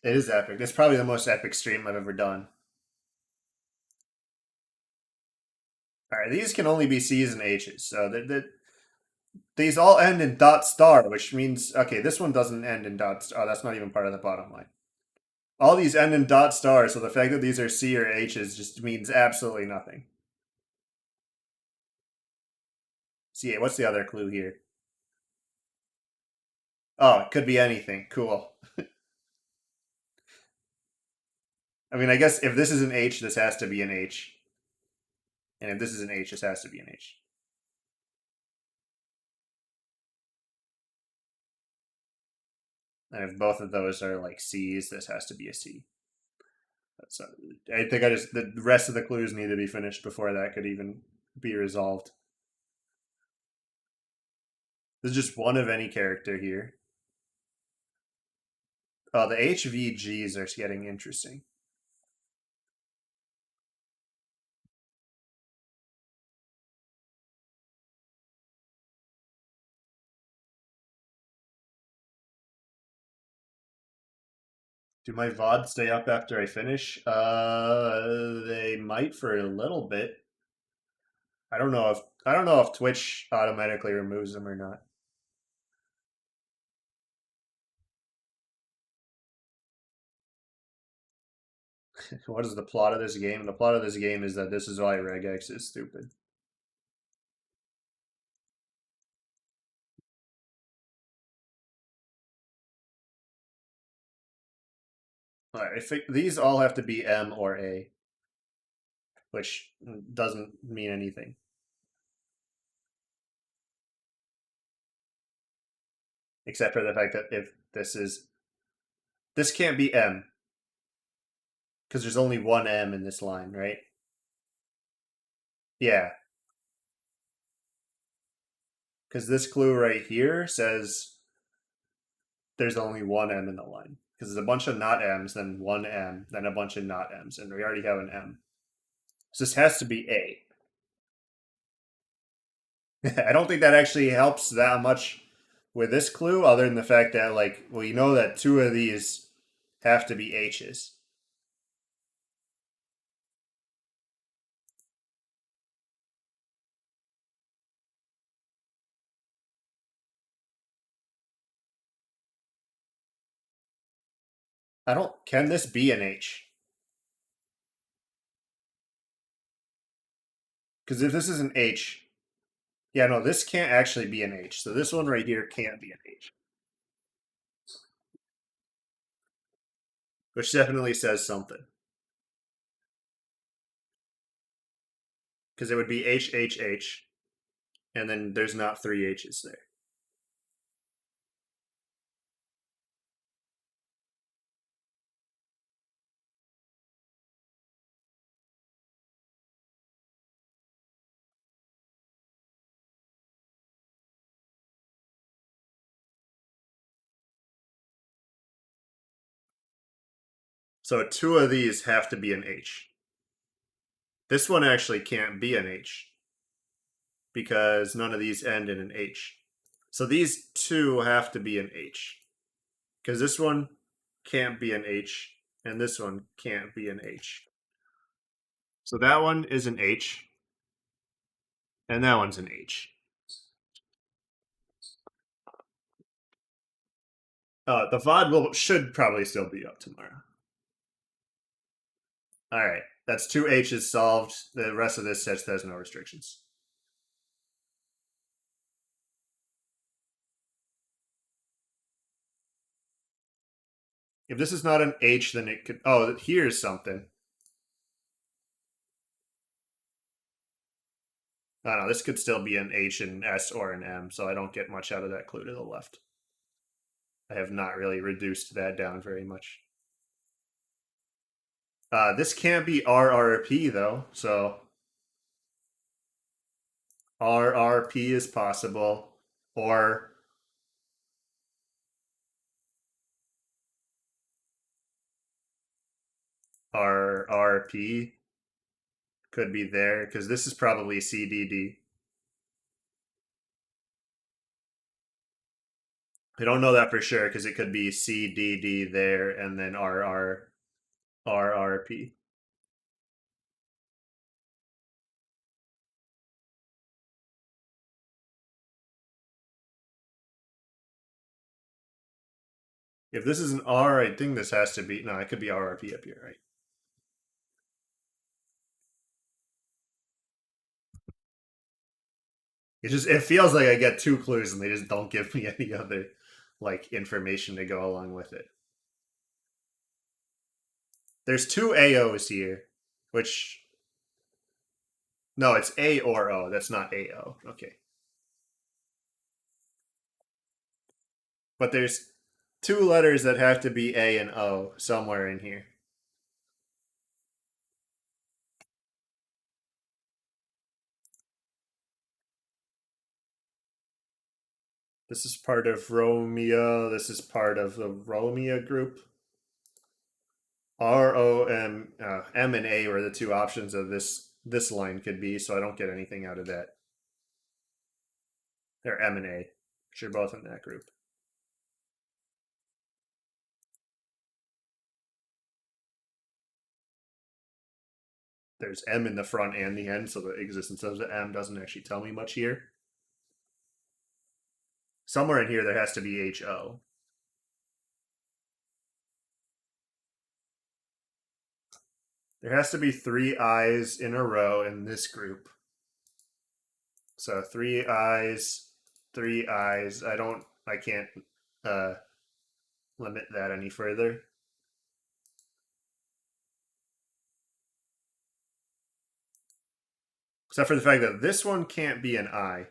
It is epic. It's probably the most epic stream I've ever done. All right, these can only be C's and H's. So these all end in dot star, which means okay, this one doesn't end in dot star. Oh, that's not even part of the bottom line. All these end in dot star, so the fact that these are C or H's just means absolutely nothing. C, what's the other clue here? Oh, it could be anything. Cool. I mean, I guess if this is an H, this has to be an H. And if this is an H, this has to be an H. And if both of those are like C's, this has to be a C. So I think the rest of the clues need to be finished before that could even be resolved. There's just one of any character here. Oh, the HVGs are getting interesting. Do my VOD stay up after I finish? They might for a little bit. I don't know if Twitch automatically removes them or not. What is the plot of this game? The plot of this game is that this is why regex is stupid. All right, these all have to be M or A, which doesn't mean anything. Except for the fact that if this can't be M, because there's only one M in this line, right? Yeah, because this clue right here says there's only one M in the line. Because there's a bunch of not M's, then one M, then a bunch of not M's, and we already have an M. So this has to be A. I don't think that actually helps that much with this clue, other than the fact that, like, well, you know that two of these have to be H's. I don't. Can this be an H? Because if this is an H, yeah, no, this can't actually be an H. So this one right here can't be an H, which definitely says something. Because it would be H, H, H, and then there's not three H's there. So two of these have to be an H. This one actually can't be an H because none of these end in an H. So these two have to be an H because this one can't be an H and this one can't be an H. So that one is an H and that one's an H. The VOD should probably still be up tomorrow. All right, that's two H's solved. The rest of this says there's no restrictions. If this is not an H, then it could. Oh, here's something. I don't know. This could still be an H, an S, or an M, so I don't get much out of that clue to the left. I have not really reduced that down very much. This can't be RRP though, so RRP is possible, or RRP could be there because this is probably CDD. I don't know that for sure because it could be CDD there and then RRP. If this is an R, I think this has to be no. It could be RRP up here, right? It feels like I get two clues and they just don't give me any other like information to go along with it. There's two AOs here, which no, it's A or O. That's not AO. Okay. But there's two letters that have to be A and O somewhere in here. This is part of Romeo. This is part of the Romeo group. M and A were the two options of this line could be, so I don't get anything out of that. They're M and A, which are both in that group. There's M in the front and the end, so the existence of the M doesn't actually tell me much here. Somewhere in here there has to be HO. There has to be three I's in a row in this group. So three I's, three I's. I can't limit that any further. Except for the fact that this one can't be an I.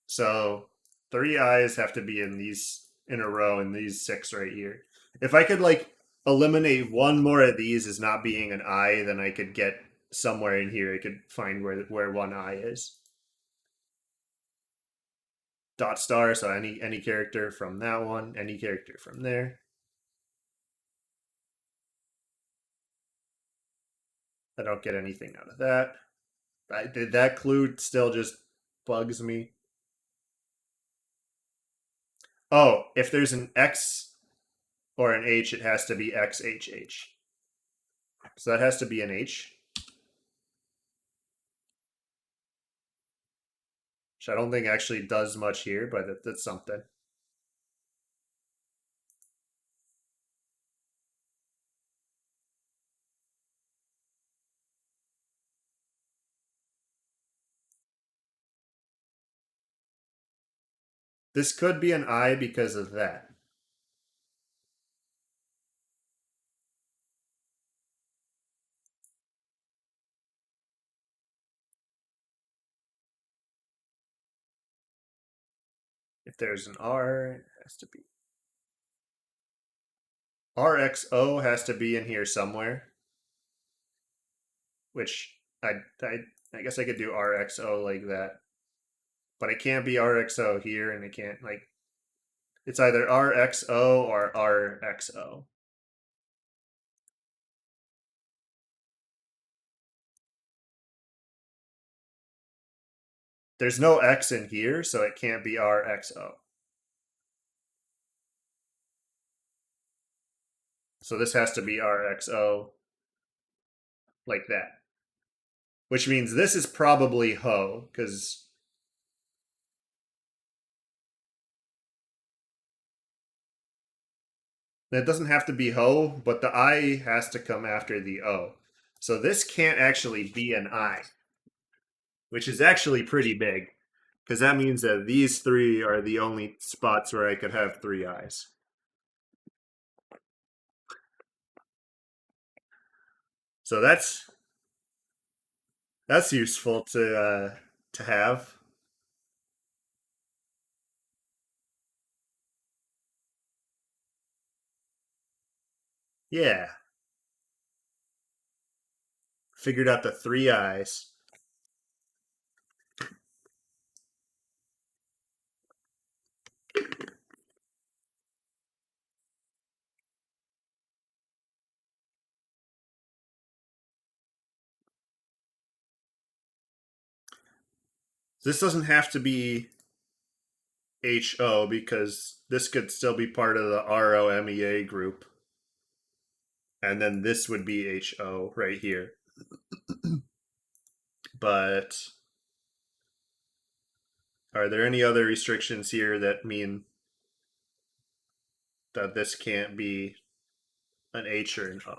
So 3 I's have to be in these in a row in these 6 right here. If I could like eliminate one more of these as not being an I, then I could get somewhere in here. I could find where one I is. Dot star, so any character from that one, any character from there. I don't get anything out of that. That clue still just bugs me. Oh, if there's an X or an H, it has to be XHH. So that has to be an H. Which I don't think actually does much here, but that's something. This could be an I because of that. If there's an R, it has to be. RXO has to be in here somewhere. Which I guess I could do RXO like that. But it can't be RXO here, and it can't, like, it's either RXO or RXO. There's no X in here, so it can't be RXO. So this has to be RXO like that. Which means this is probably Ho, because it doesn't have to be Ho, but the I has to come after the O. So this can't actually be an I, which is actually pretty big, because that means that these 3 are the only spots where I could have 3 I's. So that's useful to have. Yeah, figured out the 3 I's. This doesn't have to be HO because this could still be part of the ROMEA group. And then this would be HO right here. But are there any other restrictions here that mean that this can't be an H or an O?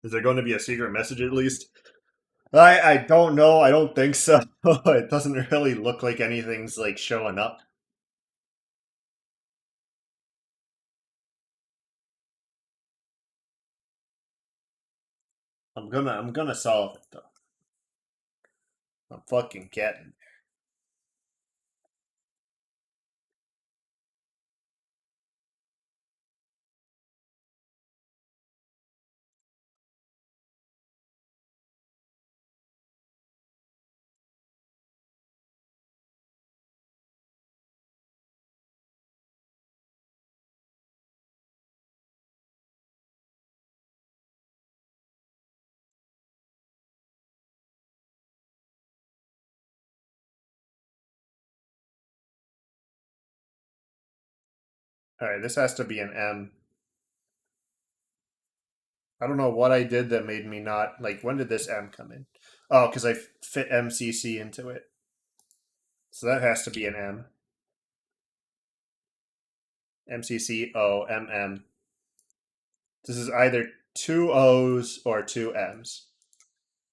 Is there going to be a secret message at least? I don't know. I don't think so. It doesn't really look like anything's like showing up. I'm gonna solve it though. I'm fucking getting. All right, this has to be an M. I don't know what I did that made me not like. When did this M come in? Oh, because I fit MCC into it. So that has to be an M. MCC O M M. This is either 2 O's or 2 M's.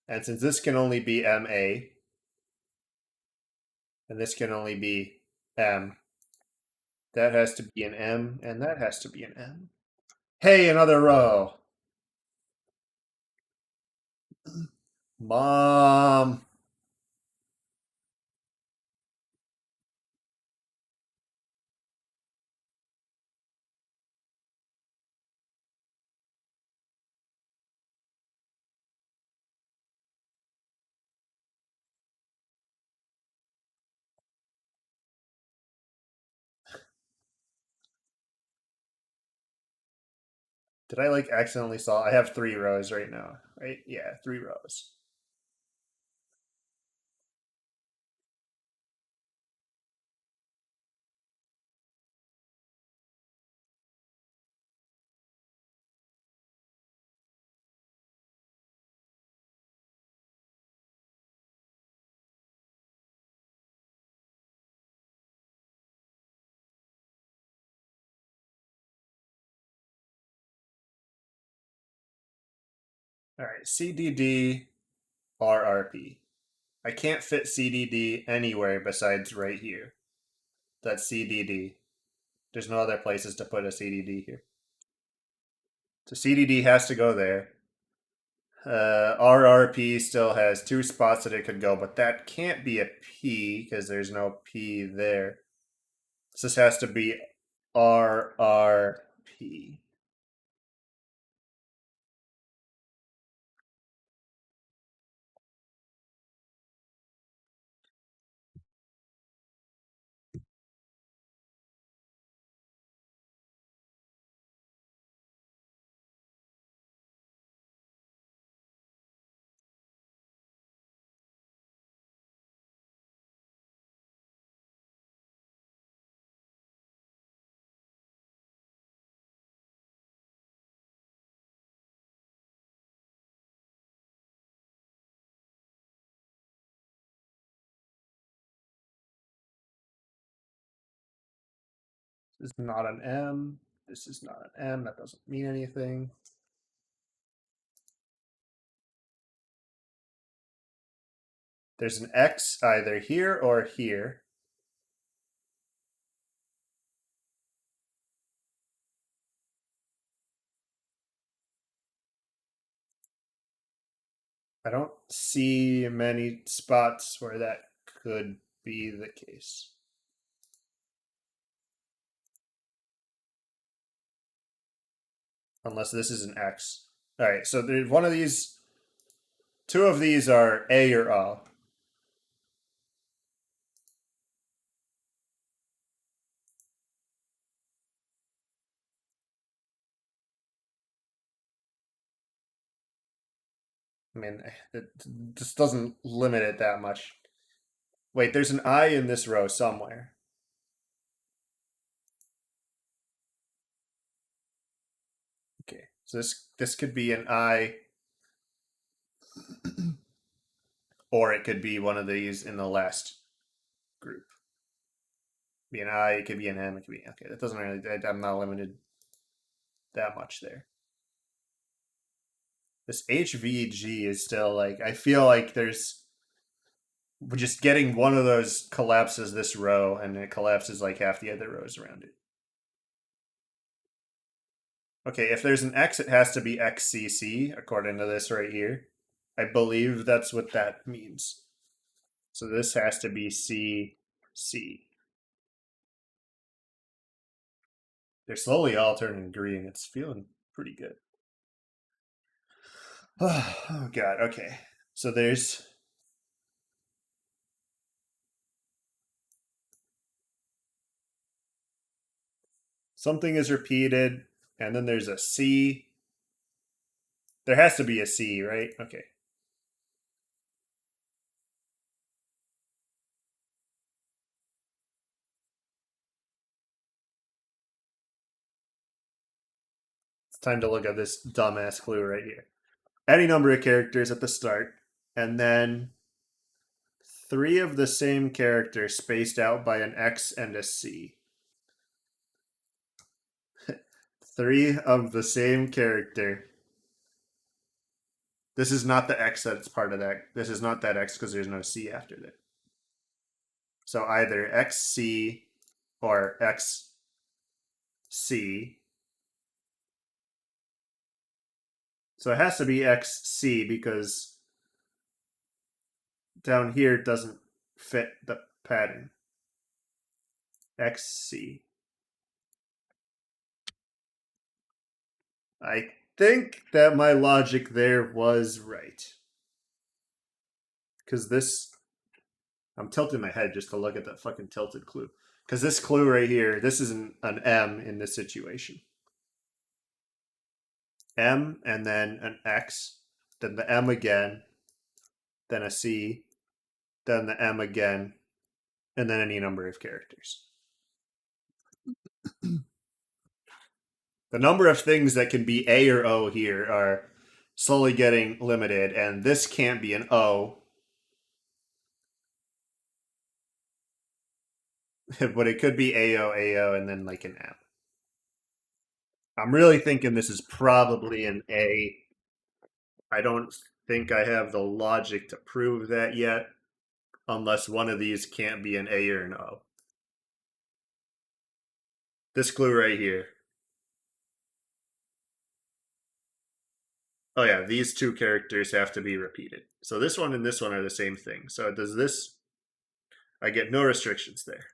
And since this can only be MA, and this can only be M, that has to be an M, and that has to be an M. Hey, another row. Mom. Did I like accidentally solve? I have 3 rows right now, right? Yeah, 3 rows. All right, CDD, RRP. I can't fit CDD anywhere besides right here. That's CDD. There's no other places to put a CDD here. So CDD has to go there. RRP still has 2 spots that it could go, but that can't be a P because there's no P there. So this has to be RRP. This is not an M. This is not an M. That doesn't mean anything. There's an X either here or here. I don't see many spots where that could be the case. Unless this is an X. All right, so there's one of these, 2 of these are A or O. I mean, it just doesn't limit it that much. Wait, there's an I in this row somewhere. Okay, so this could be an I, or it could be one of these in the last group. Be an I, it could be an M, it could be okay. That doesn't really. I'm not limited that much there. This HVG is still like, I feel like there's just getting one of those collapses this row, and it collapses like half the other rows around it. Okay, if there's an X, it has to be XCC, according to this right here. I believe that's what that means. So this has to be CC. They're slowly all turning green. It's feeling pretty good. Oh, God, okay. So there's something is repeated, and then there's a C. There has to be a C, right? Okay. It's time to look at this dumbass clue right here. Any number of characters at the start, and then 3 of the same character spaced out by an X and a C. 3 of the same character. This is not the X that's part of that. This is not that X because there's no C after that. So either XC or XC. So it has to be XC because down here doesn't fit the pattern. XC. I think that my logic there was right. Because this, I'm tilting my head just to look at that fucking tilted clue. Because this clue right here, this is an M in this situation. M and then an X, then the M again, then a C, then the M again, and then any number of characters. The number of things that can be A or O here are slowly getting limited, and this can't be an O, but it could be AO, AO, and then like an M. I'm really thinking this is probably an A. I don't think I have the logic to prove that yet, unless one of these can't be an A or an O. This clue right here. Oh yeah, these two characters have to be repeated. So this one and this one are the same thing. So does this, I get no restrictions there.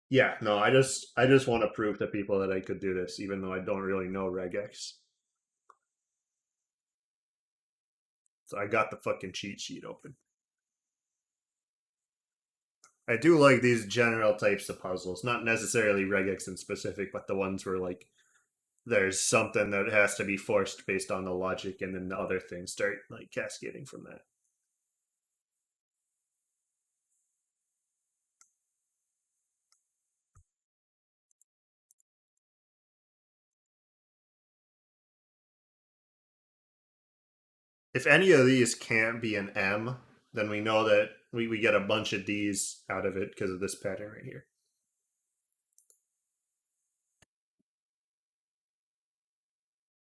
Yeah, no, I just want to prove to people that I could do this, even though I don't really know regex. So I got the fucking cheat sheet open. I do like these general types of puzzles, not necessarily regex in specific, but the ones where like there's something that has to be forced based on the logic, and then the other things start like cascading from that. If any of these can't be an M, then we know that we get a bunch of D's out of it because of this pattern right here.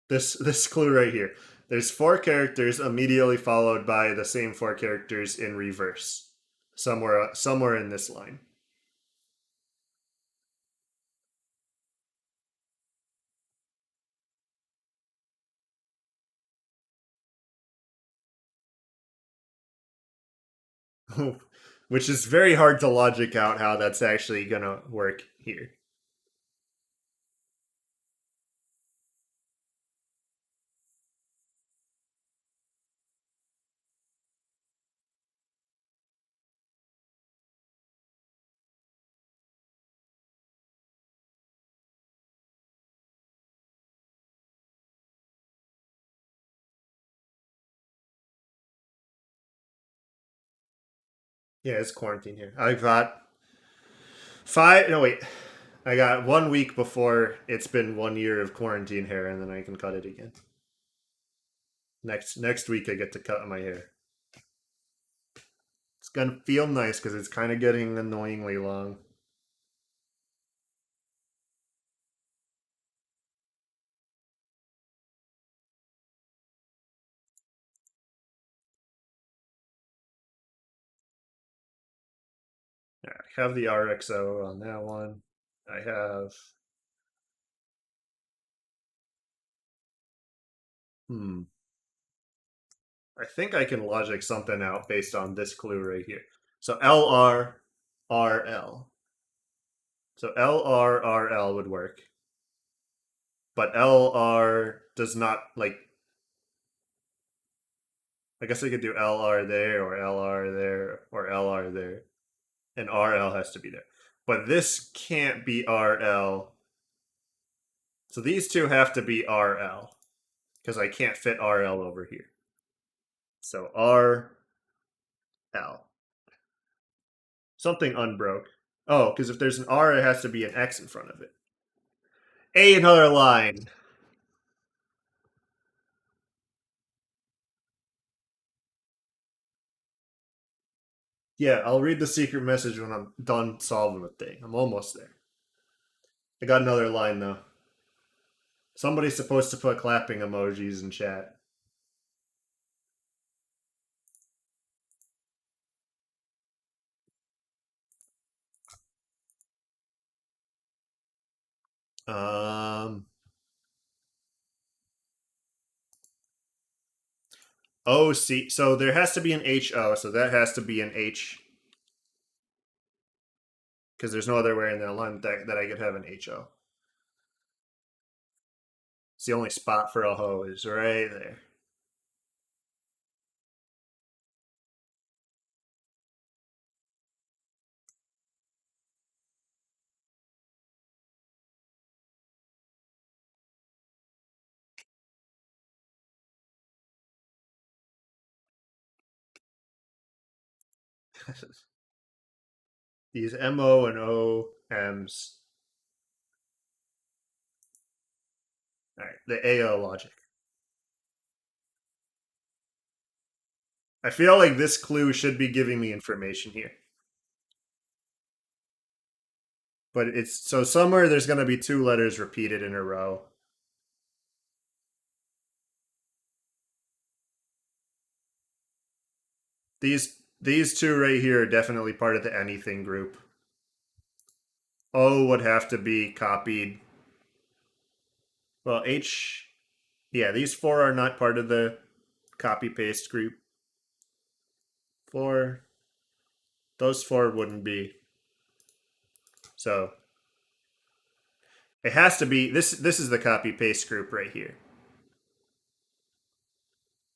This clue right here. There's four characters immediately followed by the same four characters in reverse. Somewhere in this line. Which is very hard to logic out how that's actually gonna work here. Yeah, it's quarantine here. I got five. No, wait. I got 1 week before it's been 1 year of quarantine hair, and then I can cut it again. Next week, I get to cut my hair. It's gonna feel nice because it's kind of getting annoyingly long. Yeah, I have the RXO on that one. I have. Hmm. I think I can logic something out based on this clue right here. So LRRL. So LRRL would work. But LR does not, like, I guess I could do LR there or LR there or LR there. And RL has to be there. But this can't be RL. So these two have to be RL because I can't fit RL over here. So RL. Something unbroke. Oh, because if there's an R, it has to be an X in front of it. Another line. Yeah, I'll read the secret message when I'm done solving the thing. I'm almost there. I got another line though. Somebody's supposed to put clapping emojis in chat. Um, O C. So there has to be an H O. So that has to be an H because there's no other way in the line that I could have an H O. It's the only spot for a ho is right there. These MO and OMs. All right, the AO logic. I feel like this clue should be giving me information here. But it's so somewhere there's going to be two letters repeated in a row. These two right here are definitely part of the anything group. O would have to be copied. Well, H, yeah, these four are not part of the copy paste group. Four, those four wouldn't be. So it has to be this. This is the copy paste group right here.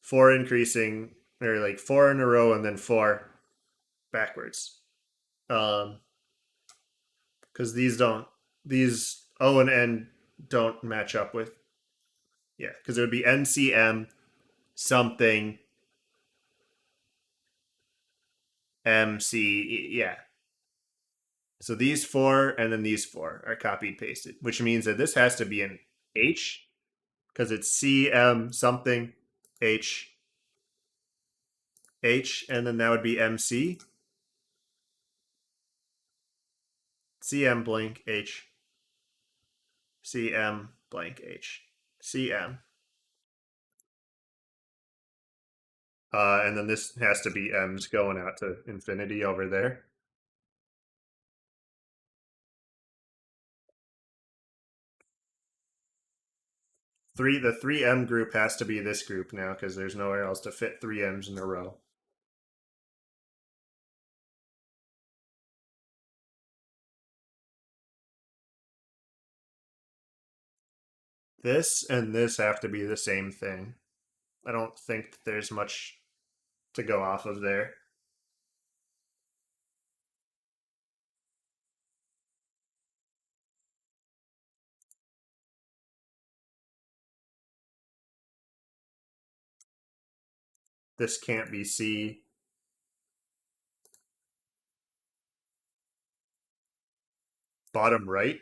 Four increasing, or like four in a row, and then four backwards. Because these O and N don't match up with. Yeah, because it would be NCM something MC. Yeah. So these four and then these four are copied pasted, which means that this has to be an H because it's CM something H H, and then that would be MC CM blank H CM blank H CM. And then this has to be M's going out to infinity over there. The 3M group has to be this group now because there's nowhere else to fit 3M's in a row. This and this have to be the same thing. I don't think there's much to go off of there. This can't be C. Bottom right.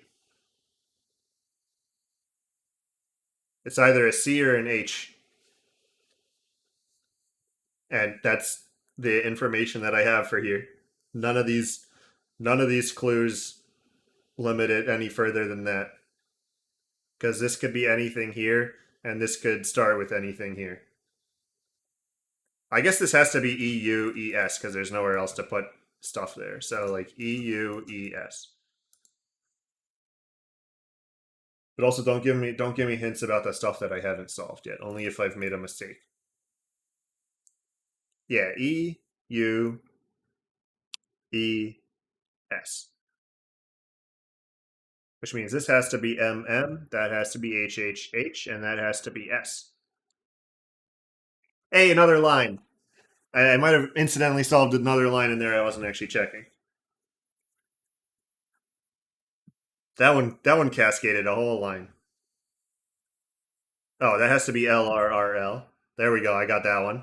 It's either a C or an H. And that's the information that I have for here. None of these clues limit it any further than that. Because this could be anything here, and this could start with anything here. I guess this has to be EU, ES, because there's nowhere else to put stuff there. So like EU, ES. But also don't give me hints about the stuff that I haven't solved yet. Only if I've made a mistake. Yeah, E, U, E, S. Which means this has to be MM, that has to be HHH, and that has to be S. Hey, another line. I might have incidentally solved another line in there I wasn't actually checking. That one cascaded a whole line. Oh, that has to be LRRL. There we go. I got that one.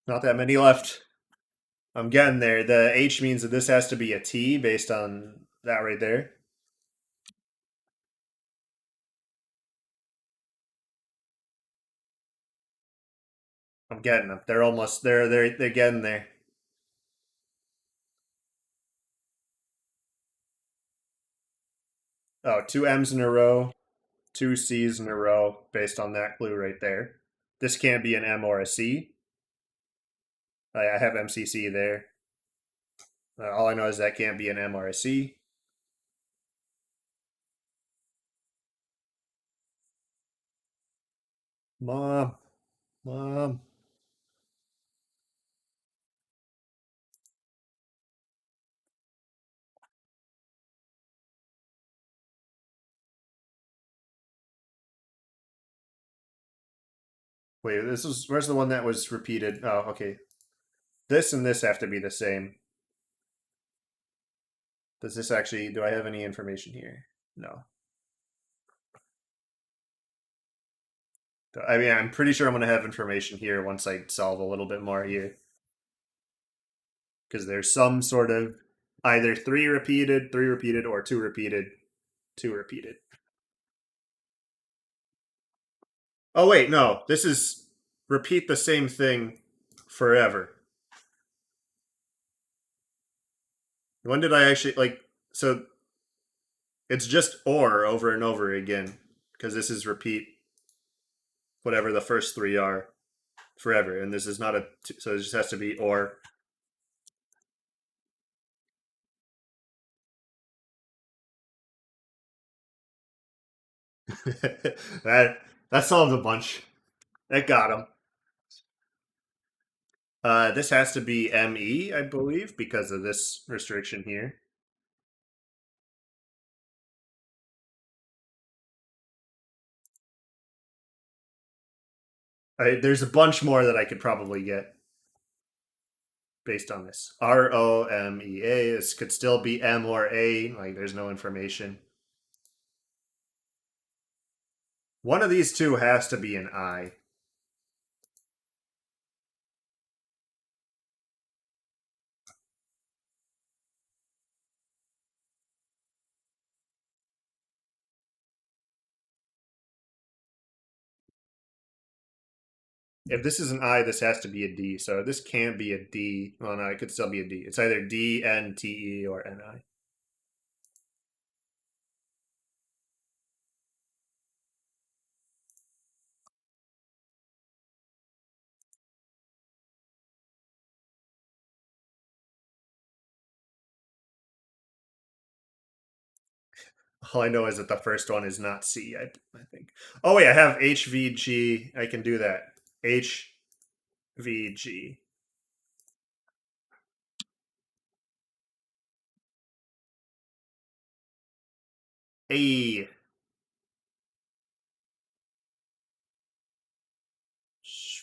Not that many left. I'm getting there. The H means that this has to be a T based on that right there. I'm getting them. They're almost there. They're getting there. Oh, two M's in a row, two C's in a row based on that clue right there. This can't be an M or a C. I have MCC there. All I know is that can't be an M or a C. Mom, mom. Wait, this is where's the one that was repeated? Oh, okay. This and this have to be the same. Does this actually? Do I have any information here? No. I mean, I'm pretty sure I'm going to have information here once I solve a little bit more here. Because there's some sort of either three repeated, or two repeated, two repeated. Oh, wait, no. This is repeat the same thing forever. When did I actually, like, so it's just or over and over again. Because this is repeat whatever the first three are forever. And this is not a, so it just has to be or. that solved a bunch. That got him. This has to be ME, I believe, because of this restriction here. There's a bunch more that I could probably get based on this. ROMEA. This could still be M or A. Like, there's no information. One of these two has to be an I. If this is an I, this has to be a D. So this can't be a D. Well, no, it could still be a D. It's either D, N, T, E, or N, I. All I know is that the first one is not C, I think. Oh, wait, I have HVG. I can do that. HVG. A.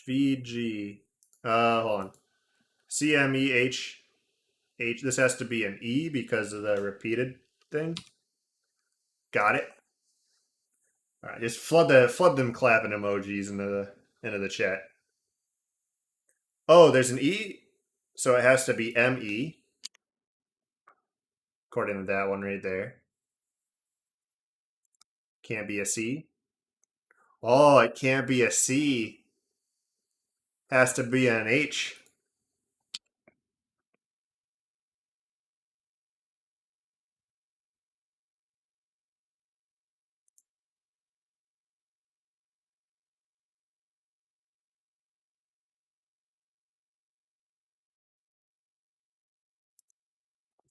VG. Hold on. CMEH. H. This has to be an E because of the repeated thing. Got it. All right, just flood them clapping emojis into the chat. Oh, there's an E, so it has to be ME. According to that one right there. Can't be a C. Oh, it can't be a C. Has to be an H.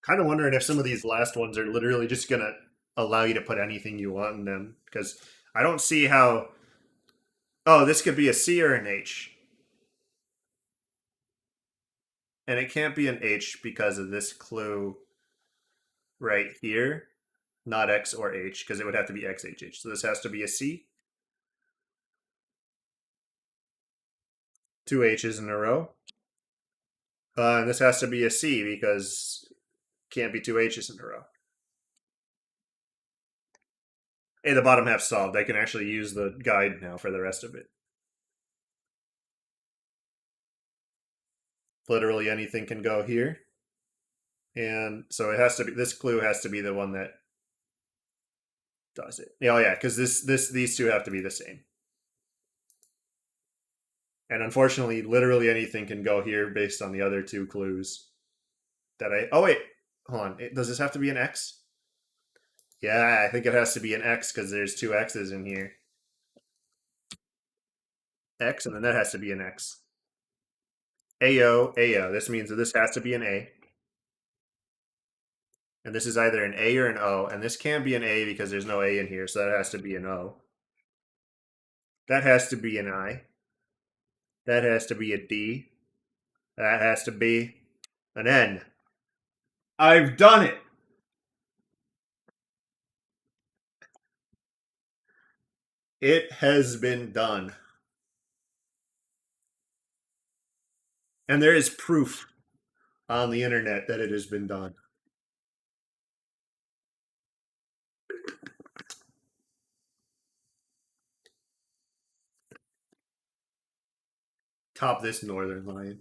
Kind of wondering if some of these last ones are literally just gonna allow you to put anything you want in them, because I don't see how. Oh, this could be a C or an H, and it can't be an H because of this clue right here, not X or H, because it would have to be XHH. So this has to be a C. Two H's in a row. And this has to be a C because can't be two H's in a row. Hey, the bottom half solved. I can actually use the guide now for the rest of it. Literally anything can go here. And so it has to be, this clue has to be the one that does it. Oh yeah, because these two have to be the same. And unfortunately, literally anything can go here based on the other two clues that I. Oh wait, hold on. Does this have to be an X? Yeah, I think it has to be an X because there's two X's in here. X, and then that has to be an X. AO, AO. This means that this has to be an A. And this is either an A or an O. And this can't be an A because there's no A in here, so that has to be an O. That has to be an I. That has to be a D. That has to be an N. I've done it! It has been done. And there is proof on the internet that it has been done. Top this northern lion.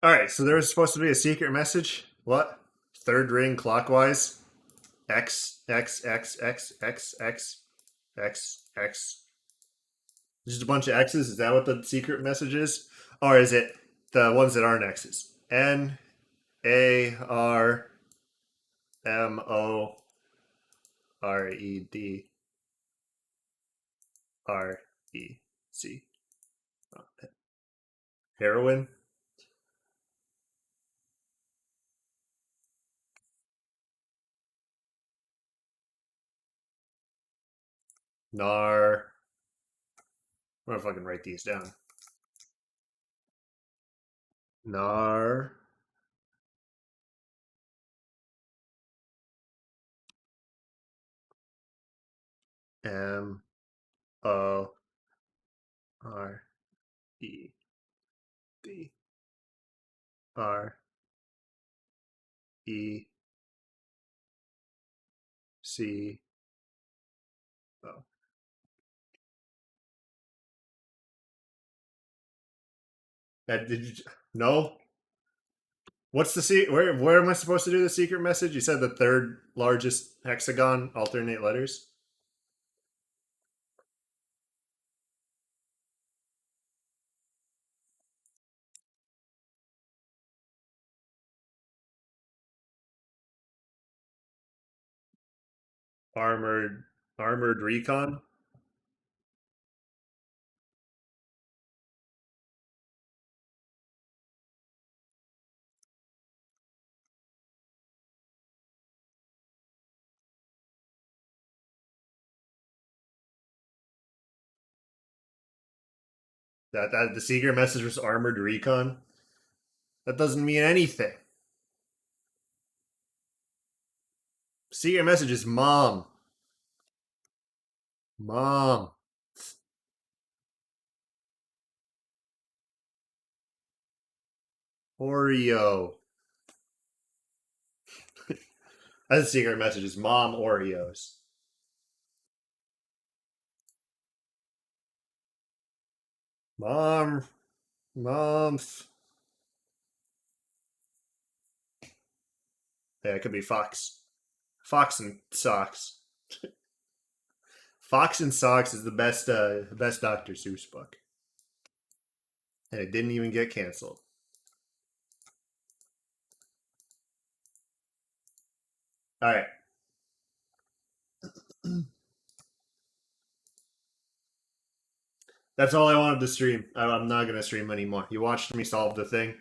All right, so there was supposed to be a secret message. What? Third ring clockwise. X, X, X, X, X, X, X, X. Just a bunch of X's. Is that what the secret message is? Or is it the ones that aren't X's? N, A, R, M, O, R, E, D, R, E, C. Heroin? Nar. I'm gonna fucking write these down. Nar. M O R E D R E C O. That did you no? What's the secret? Where am I supposed to do the secret message? You said the third largest hexagon, alternate letters. Armored recon. That the secret message was armored recon. That doesn't mean anything. Secret message is mom. Mom. Oreo. That's the secret message is mom Oreos. Mom. Mom's. Yeah, it could be Fox. Fox and Socks. Fox and Socks is the best Dr. Seuss book. And it didn't even get canceled. All right. That's all I wanted to stream. I'm not going to stream anymore. You watched me solve the thing.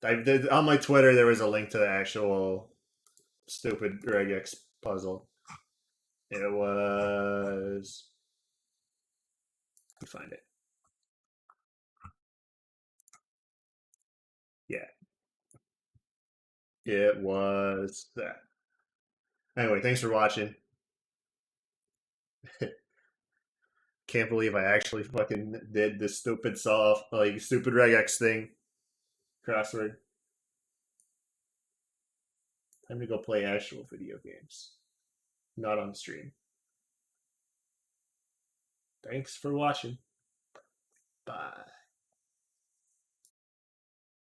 I did on my Twitter. There was a link to the actual stupid regex puzzle. It was. Let me find it. Yeah. It was that. Anyway, thanks for watching. Can't believe I actually fucking did this stupid stupid regex thing. Crossword. Time to go play actual video games. Not on stream. Thanks for watching. Bye.